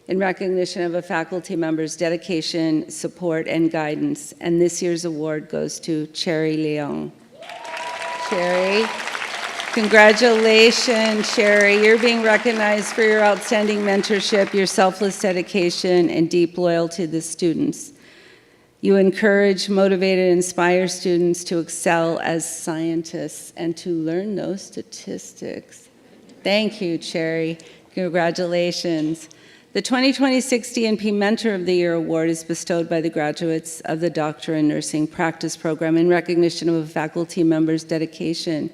in recognition of a faculty member's dedication, support, and guidance, and this year's award goes to Cherry Leong. Sherry. Congratulations, Sherry. You're being recognized for your outstanding mentorship, your selfless dedication, and deep loyalty to the students. You encourage, motivate, and inspire students to excel as scientists and to learn those statistics. Thank you, Sherry. Congratulations. The 2026 DNP Mentor of the Year Award is bestowed by the graduates of the Doctor in Nursing Practice Program in recognition of a faculty member's dedication.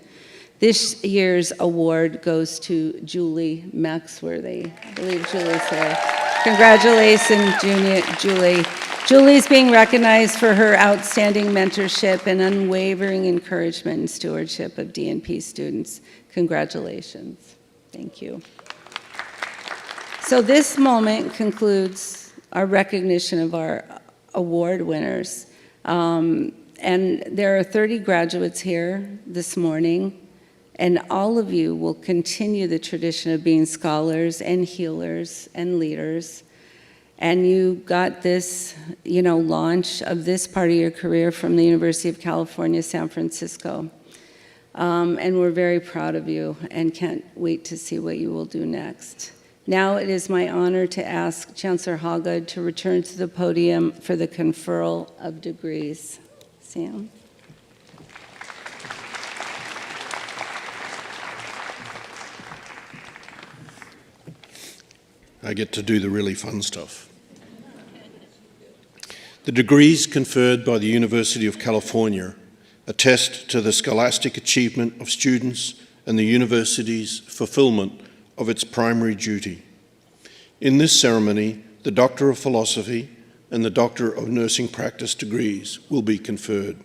This year's award goes to Julie Maxworthy. I believe Julie's there. Congratulations, Julie. Julie's being recognized for her outstanding mentorship and unwavering encouragement and stewardship of DNP students. Congratulations. Thank you. So this moment concludes our recognition of our award winners. And there are 30 graduates here this morning, and all of you will continue the tradition of being scholars and healers and leaders. And you got this, launch of this part of your career from the University of California, San Francisco. And we're very proud of you and can't wait to see what you will do next. Now it is my honor to ask Chancellor Hoggood to return to the podium for the conferral of degrees. Sam? I get to do the really fun stuff. The degrees conferred by the University of California attest to the scholastic achievement of students and the university's fulfillment of its primary duty. In this ceremony, the Doctor of Philosophy and the Doctor of Nursing Practice degrees will be conferred.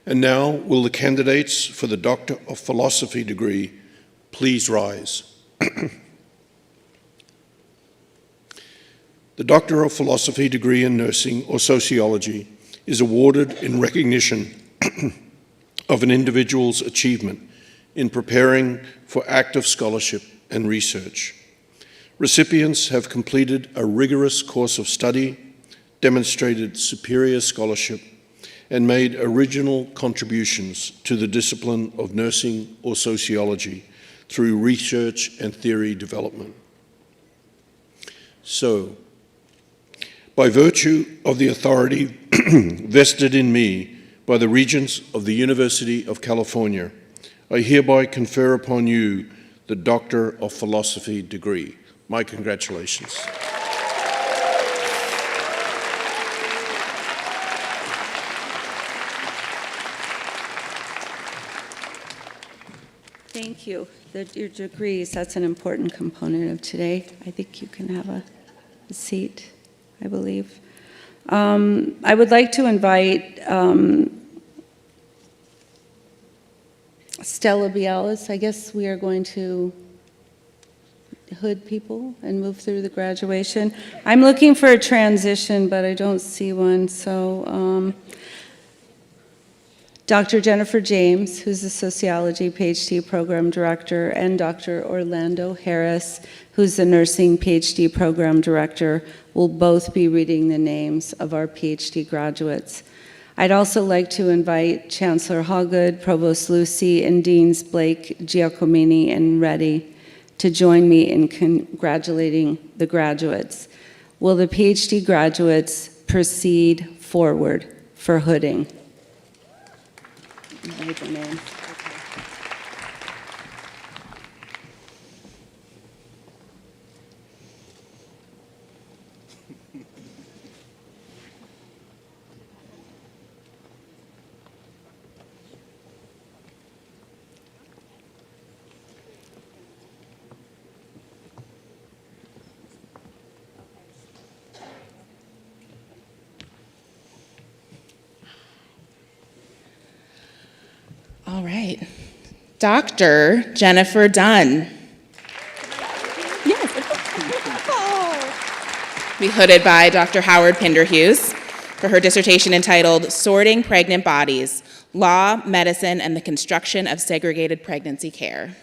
And now, will the candidates for the Doctor of Philosophy degree please rise? The Doctor of Philosophy degree in Nursing or Sociology is awarded in recognition of an individual's achievement in preparing for active scholarship and research. Recipients have completed a rigorous course of study, demonstrated superior scholarship, and made original contributions to the discipline of nursing or sociology through research and theory development. So, by virtue of the authority vested in me by the Regents of the University of California, I hereby confer upon you the Doctor of Philosophy degree. My congratulations. Thank you. Your degrees, that's an important component of today. I think you can have a seat, I believe. I would like to invite Stella Bialis. I guess we are going to hood people and move through the graduation. I'm looking for a transition, but I don't see one. So Dr. Jennifer James, who's the Sociology PhD Program Director, and Dr. Orlando Harris, who's the Nursing PhD Program Director, will both be reading the names of our PhD graduates. I'd also like to invite Chancellor Hoggood, Provost Lucy, and Deans Blake, Giacomini, and Reddy to join me in congratulating the graduates. Will the PhD graduates proceed forward for hooding? Write the name. All right. Dr. Jennifer Dunn. Yes. Be hooded by Dr. Howard Pinderhughes for her dissertation entitled Sorting Pregnant Bodies, Law, Medicine, and the Construction of Segregated Pregnancy Care.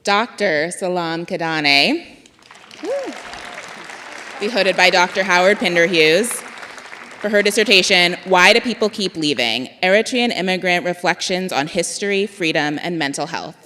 Dr. Salam Kadane, be hooded by Dr. Howard Pinder-Hughes, for her dissertation, Why Do People Keep Leaving? Eritrean Immigrant Reflections on History, Freedom, and Mental Health.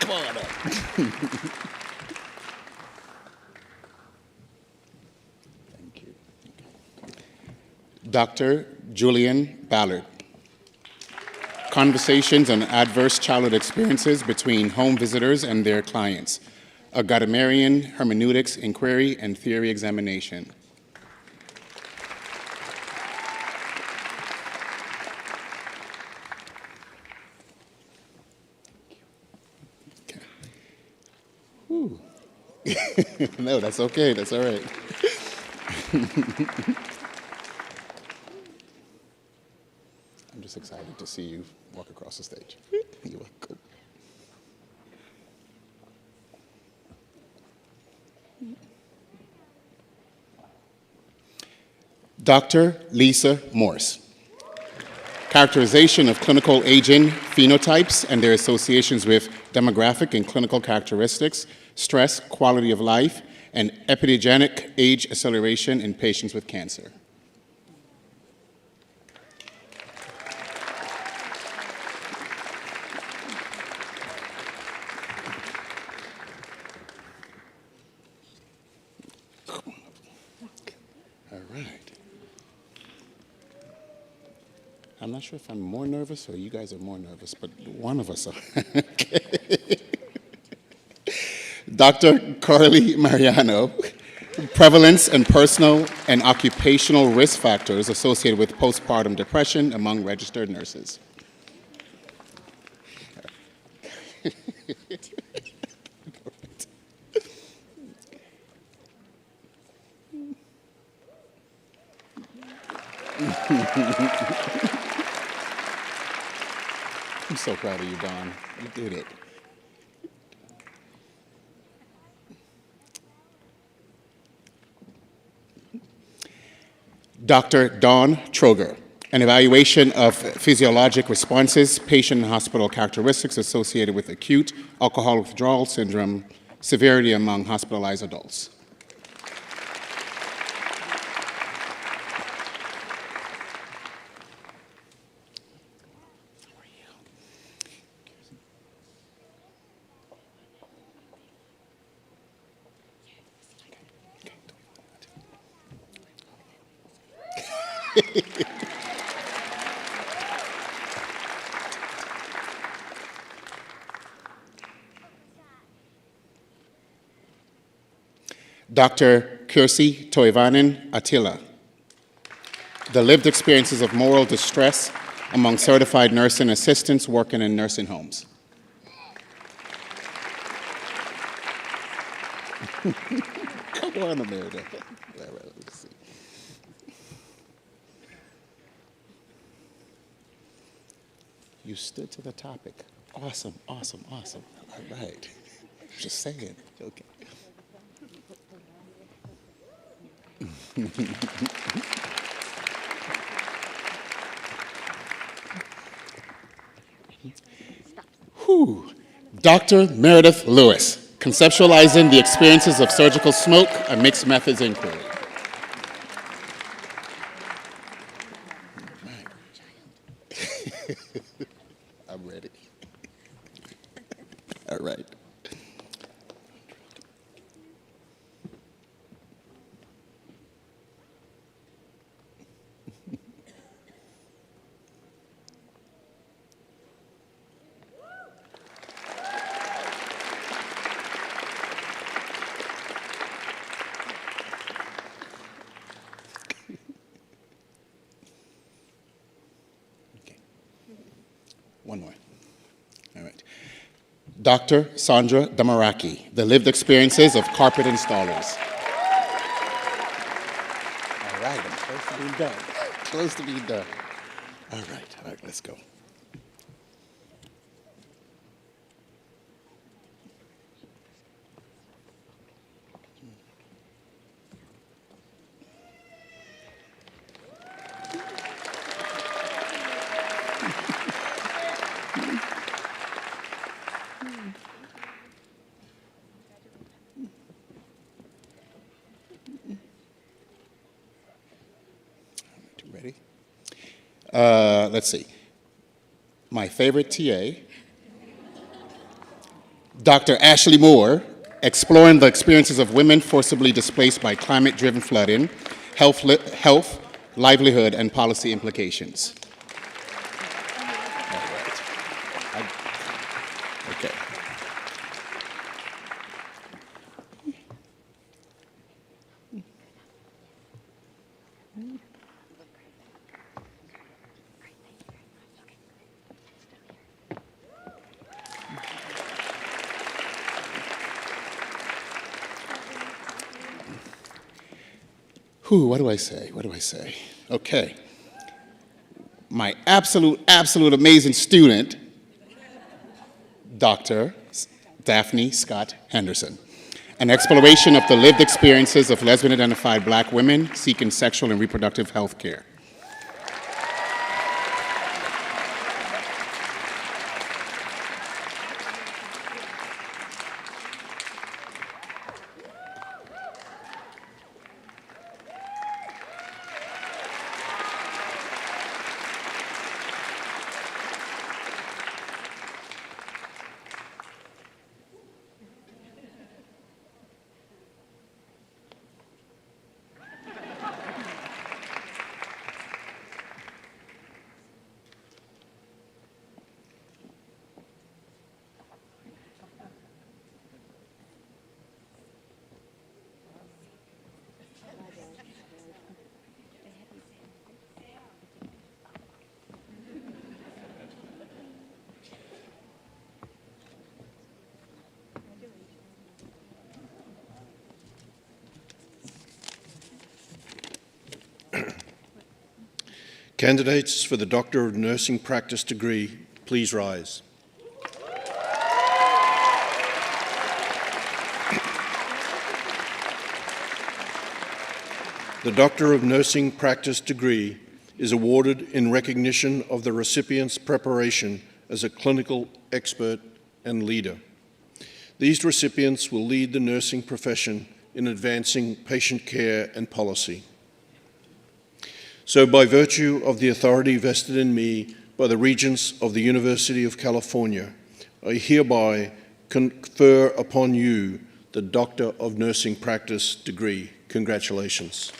Come on up. Thank you. Dr. Julian Ballard. Conversations on adverse childhood experiences between home visitors and their clients. A Gadamersian hermeneutics inquiry and theory examination. Ooh. No, that's okay. That's all right. I'm just excited to see you walk across the stage. You're welcome. Dr. Lisa Morse. Characterization of clinical aging phenotypes and their associations with demographic and clinical characteristics, stress, quality of life, and epidemic age acceleration in patients with cancer. All right. I'm not sure if I'm more nervous or you guys are more nervous, but one of us are. Okay. Dr. Carly Mariano, prevalence and personal and occupational risk factors associated with postpartum depression among registered nurses. I'm so proud of you, Dawn. You did it. Dr. Dawn Troger, an evaluation of physiologic responses, patient and hospital characteristics associated with acute alcohol withdrawal syndrome, severity among hospitalized adults. Dr. Kirsi Toivanen Attila, the lived experiences of moral distress among certified nursing assistants working in nursing homes. Come on, America. All right, let's see. You stood to the topic. Awesome, awesome, awesome. All right. Just saying. Okay. Whew. Dr. Meredith Lewis, conceptualizing the experiences of surgical smoke, a mixed methods inquiry. I'm ready. All right. One more. All right. Dr. Sandra Damaraki, the lived experiences of carpet installers. Close to being done. Close to being done. All right, let's go. Ready? Let's see. My favorite TA, Dr. Ashley Moore, exploring the experiences of women forcibly displaced by climate-driven flooding, health, livelihood, and policy implications. All right. Okay. What do I say? What do I say? Okay. My absolute amazing student, Dr. Daphne Scott Henderson. An exploration of the lived experiences of lesbian-identified Black women seeking sexual and reproductive health care. Candidates for the Doctor of Nursing Practice degree, please rise. The Doctor of Nursing Practice degree is awarded in recognition of the recipient's preparation as a clinical expert and leader. These recipients will lead the nursing profession in advancing patient care and policy. So by virtue of the authority vested in me by the Regents of the University of California, I hereby confer upon you the Doctor of Nursing Practice degree. Congratulations.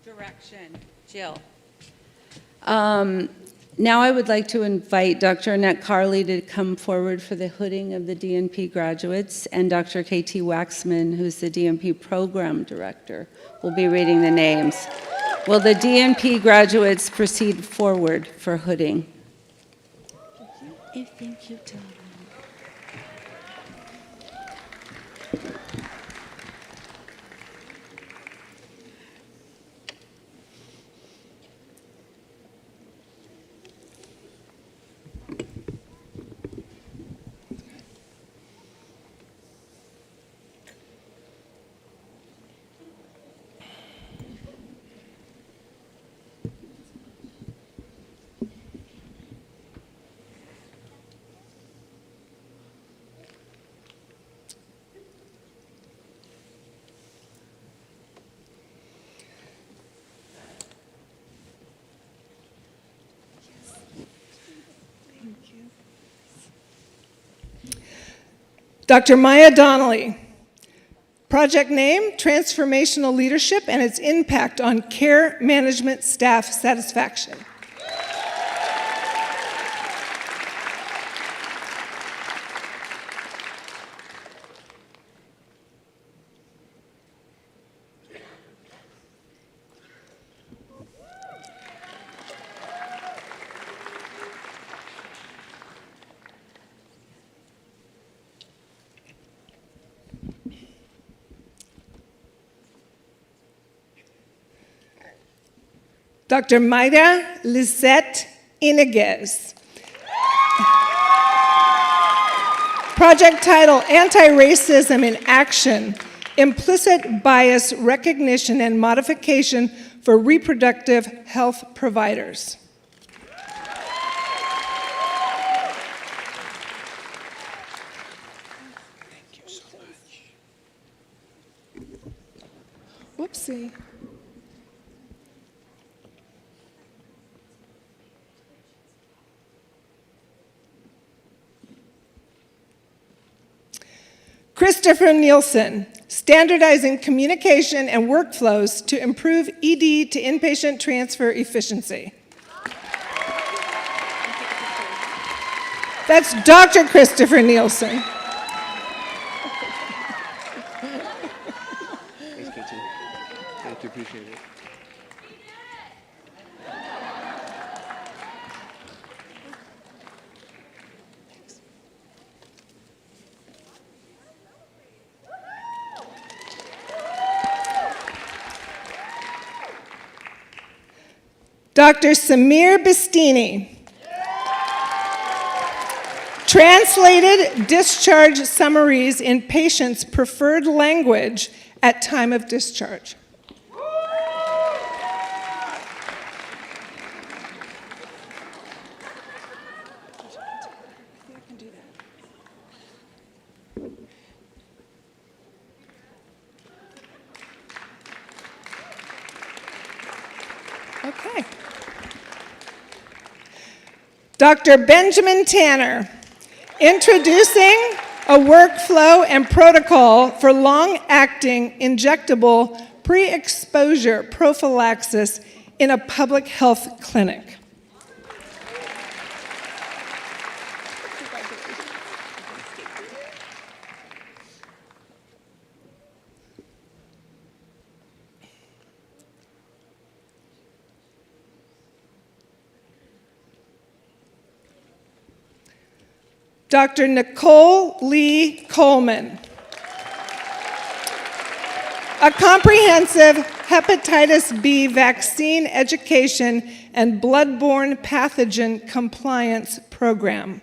Direction. Jill. Now I would like to invite Dr. Annette Carley to come forward for the hooding of the DNP graduates, and Dr. KT Waxman, who's the DNP program director, will be reading the names. Will the DNP graduates proceed forward for hooding? Thank you, Tom. Dr. Maya Donnelly. Project name, Transformational Leadership and its Impact on Care Management Staff Satisfaction. Dr. Mayra Lisette Iniguez. Project title, Anti-Racism in Action, Implicit Bias Recognition and Modification for Reproductive Health Providers. Thank you so much. Whoopsie. Christopher Nielsen, standardizing communication and workflows to improve ED to inpatient transfer efficiency. That's Dr. Christopher Nielsen. Thanks, Katie. Thank you, appreciate it. Dr. Samir Bastini, translated discharge summaries in patients' preferred language at time of discharge. Okay. Dr. Benjamin Tanner, introducing a workflow and protocol for long-acting injectable pre-exposure prophylaxis in a public health clinic. Dr. Nicole Lee Coleman, a comprehensive hepatitis B vaccine education and bloodborne pathogen compliance program.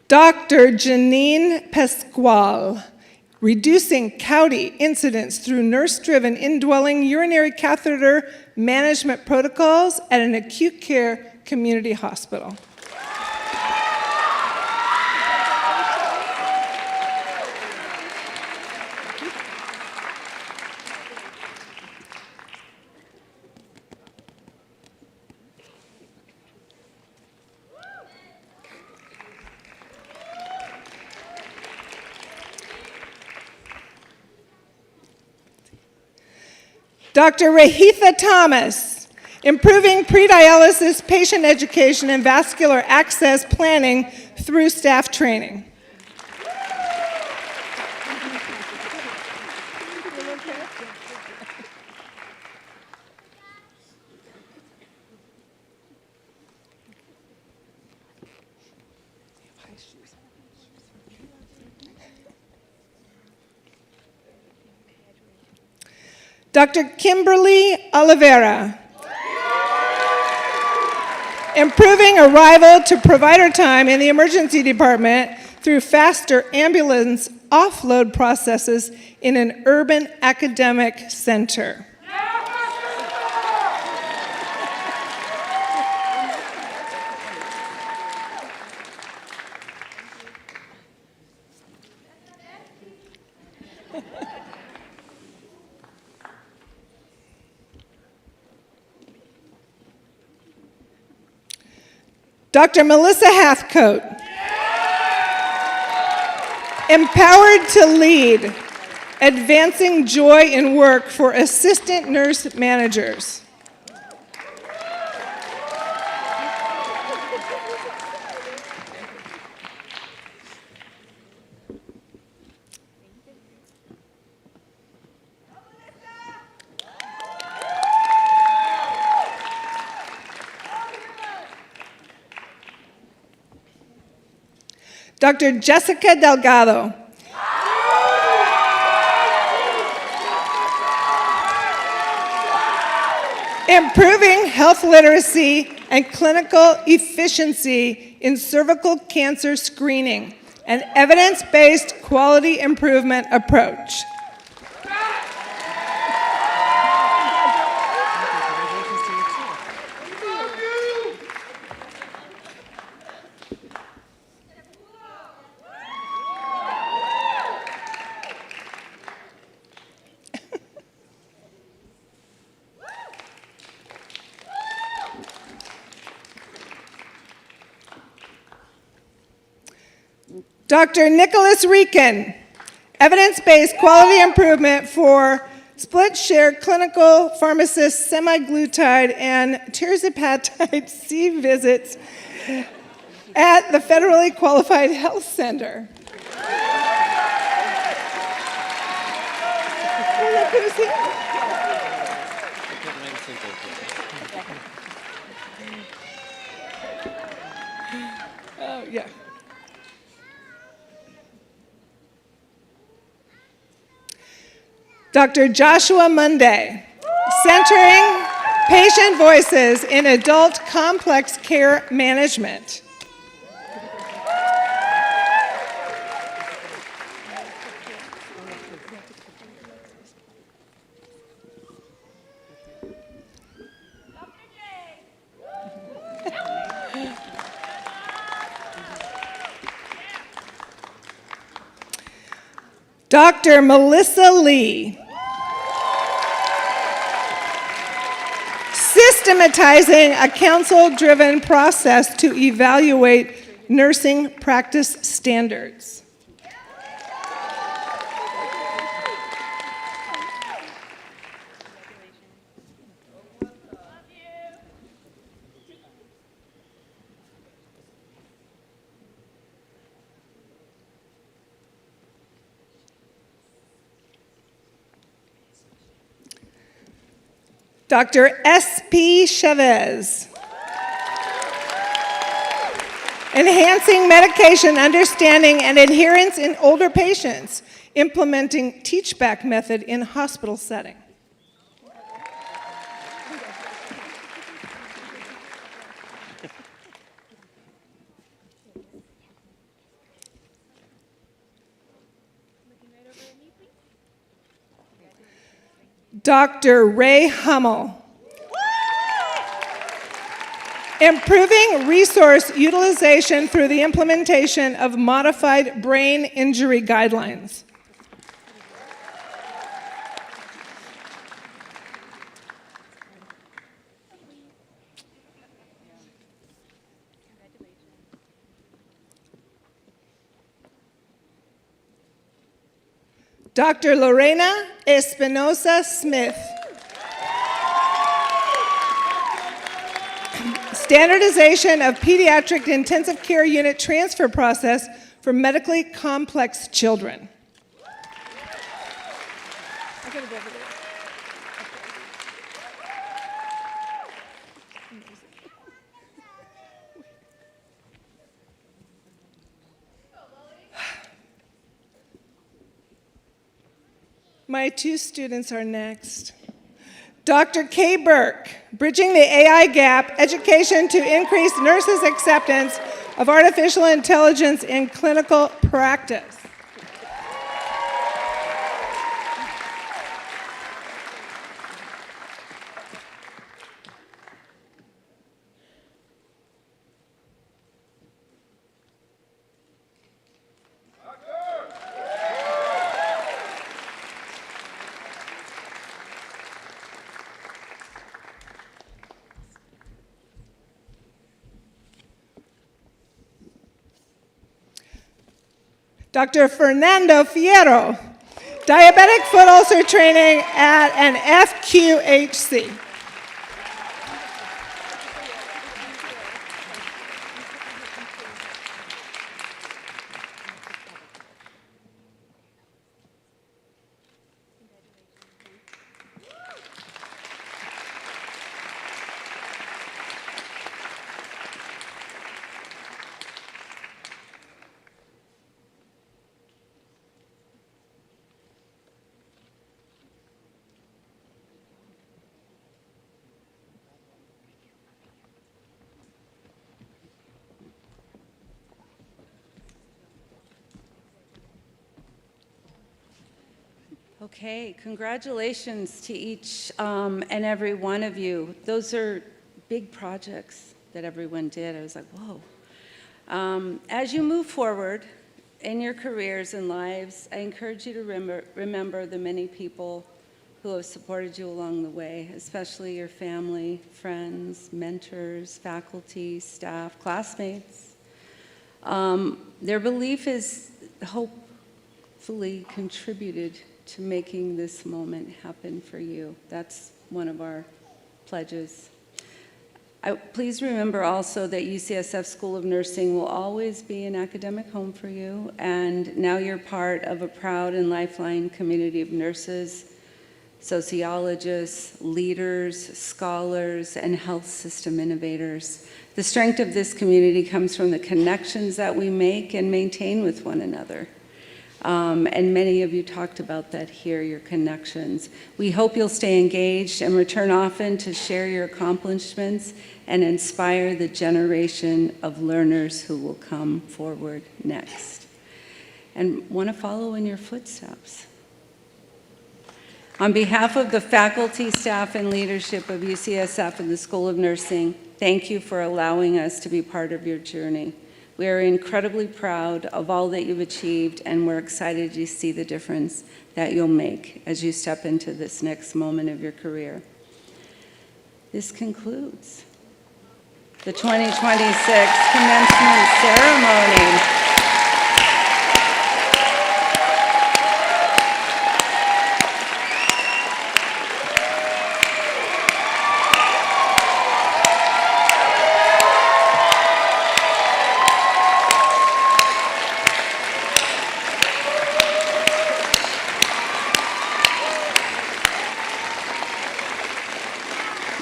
Dr. Janine Pasquale, reducing CAUTI incidence through nurse-driven indwelling urinary catheter management protocols at an acute care community hospital. Dr. Rahitha Thomas, improving pre-dialysis patient education and vascular access planning through staff training. Dr. Kimberly Oliveira, improving arrival to provider time in the emergency department through faster ambulance offload processes in an urban academic center. Dr. Melissa Hathcote, empowered to lead, advancing joy in work for assistant nurse managers. Dr. Jessica Delgado. Improving health literacy and clinical efficiency in cervical cancer screening, an evidence-based quality improvement approach. Dr. Nicholas Rieken, evidence-based quality improvement for split-share clinical pharmacist semaglutide and tirzepatide C visits at the Federally Qualified Health Center. Look who's here. Oh, yeah. Dr. Joshua Monday, centering patient voices in adult complex care management. Dr. Melissa Lee, systematizing a council-driven process to evaluate nursing practice standards. Dr. S.P. Chavez, enhancing medication understanding and adherence in older patients, implementing teach-back method in hospital setting. Dr. Ray Hummel, improving resource utilization through the implementation of modified brain injury guidelines. Dr. Lorena Espinosa Smith, standardization of pediatric intensive care unit transfer process for medically complex children. My two students are next. Dr. Kay Burke, bridging the AI gap, education to increase nurses' acceptance of artificial intelligence in clinical practice. Dr. Fernando Fierro, diabetic foot ulcer training at an FQHC. Okay, congratulations to each and every one of you. Those are big projects that everyone did. I was like, whoa. As you move forward in your careers and lives, I encourage you to remember the many people who have supported you along the way, especially your family, friends, mentors, faculty, staff, classmates. Their belief is hopefully contributed to making this moment happen for you. That's one of our pledges. Please remember also that UCSF School of Nursing will always be an academic home for you, and now you're part of a proud and lifeline community of nurses, sociologists, leaders, scholars, and health system innovators. The strength of this community comes from the connections that we make and maintain with one another. And many of you talked about that here, your connections. We hope you'll stay engaged and return often to share your accomplishments and inspire the generation of learners who will come forward next and want to follow in your footsteps. On behalf of the faculty, staff, and leadership of UCSF and the School of Nursing, thank you for allowing us to be part of your journey. We are incredibly proud of all that you've achieved, and we're excited to see the difference that you'll make as you step into this next moment of your career. This concludes the 2026 commencement ceremony.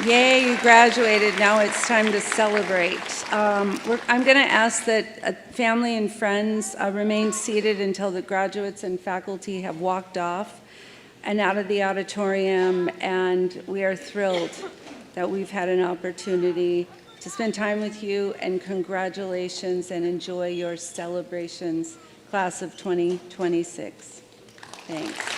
Yay, you graduated. Now it's time to celebrate. I'm going to ask that family and friends remain seated until the graduates and faculty have walked off and out of the auditorium, and we are thrilled that we've had an opportunity to spend time with you, and congratulations and enjoy your celebrations, class of 2026. Thanks.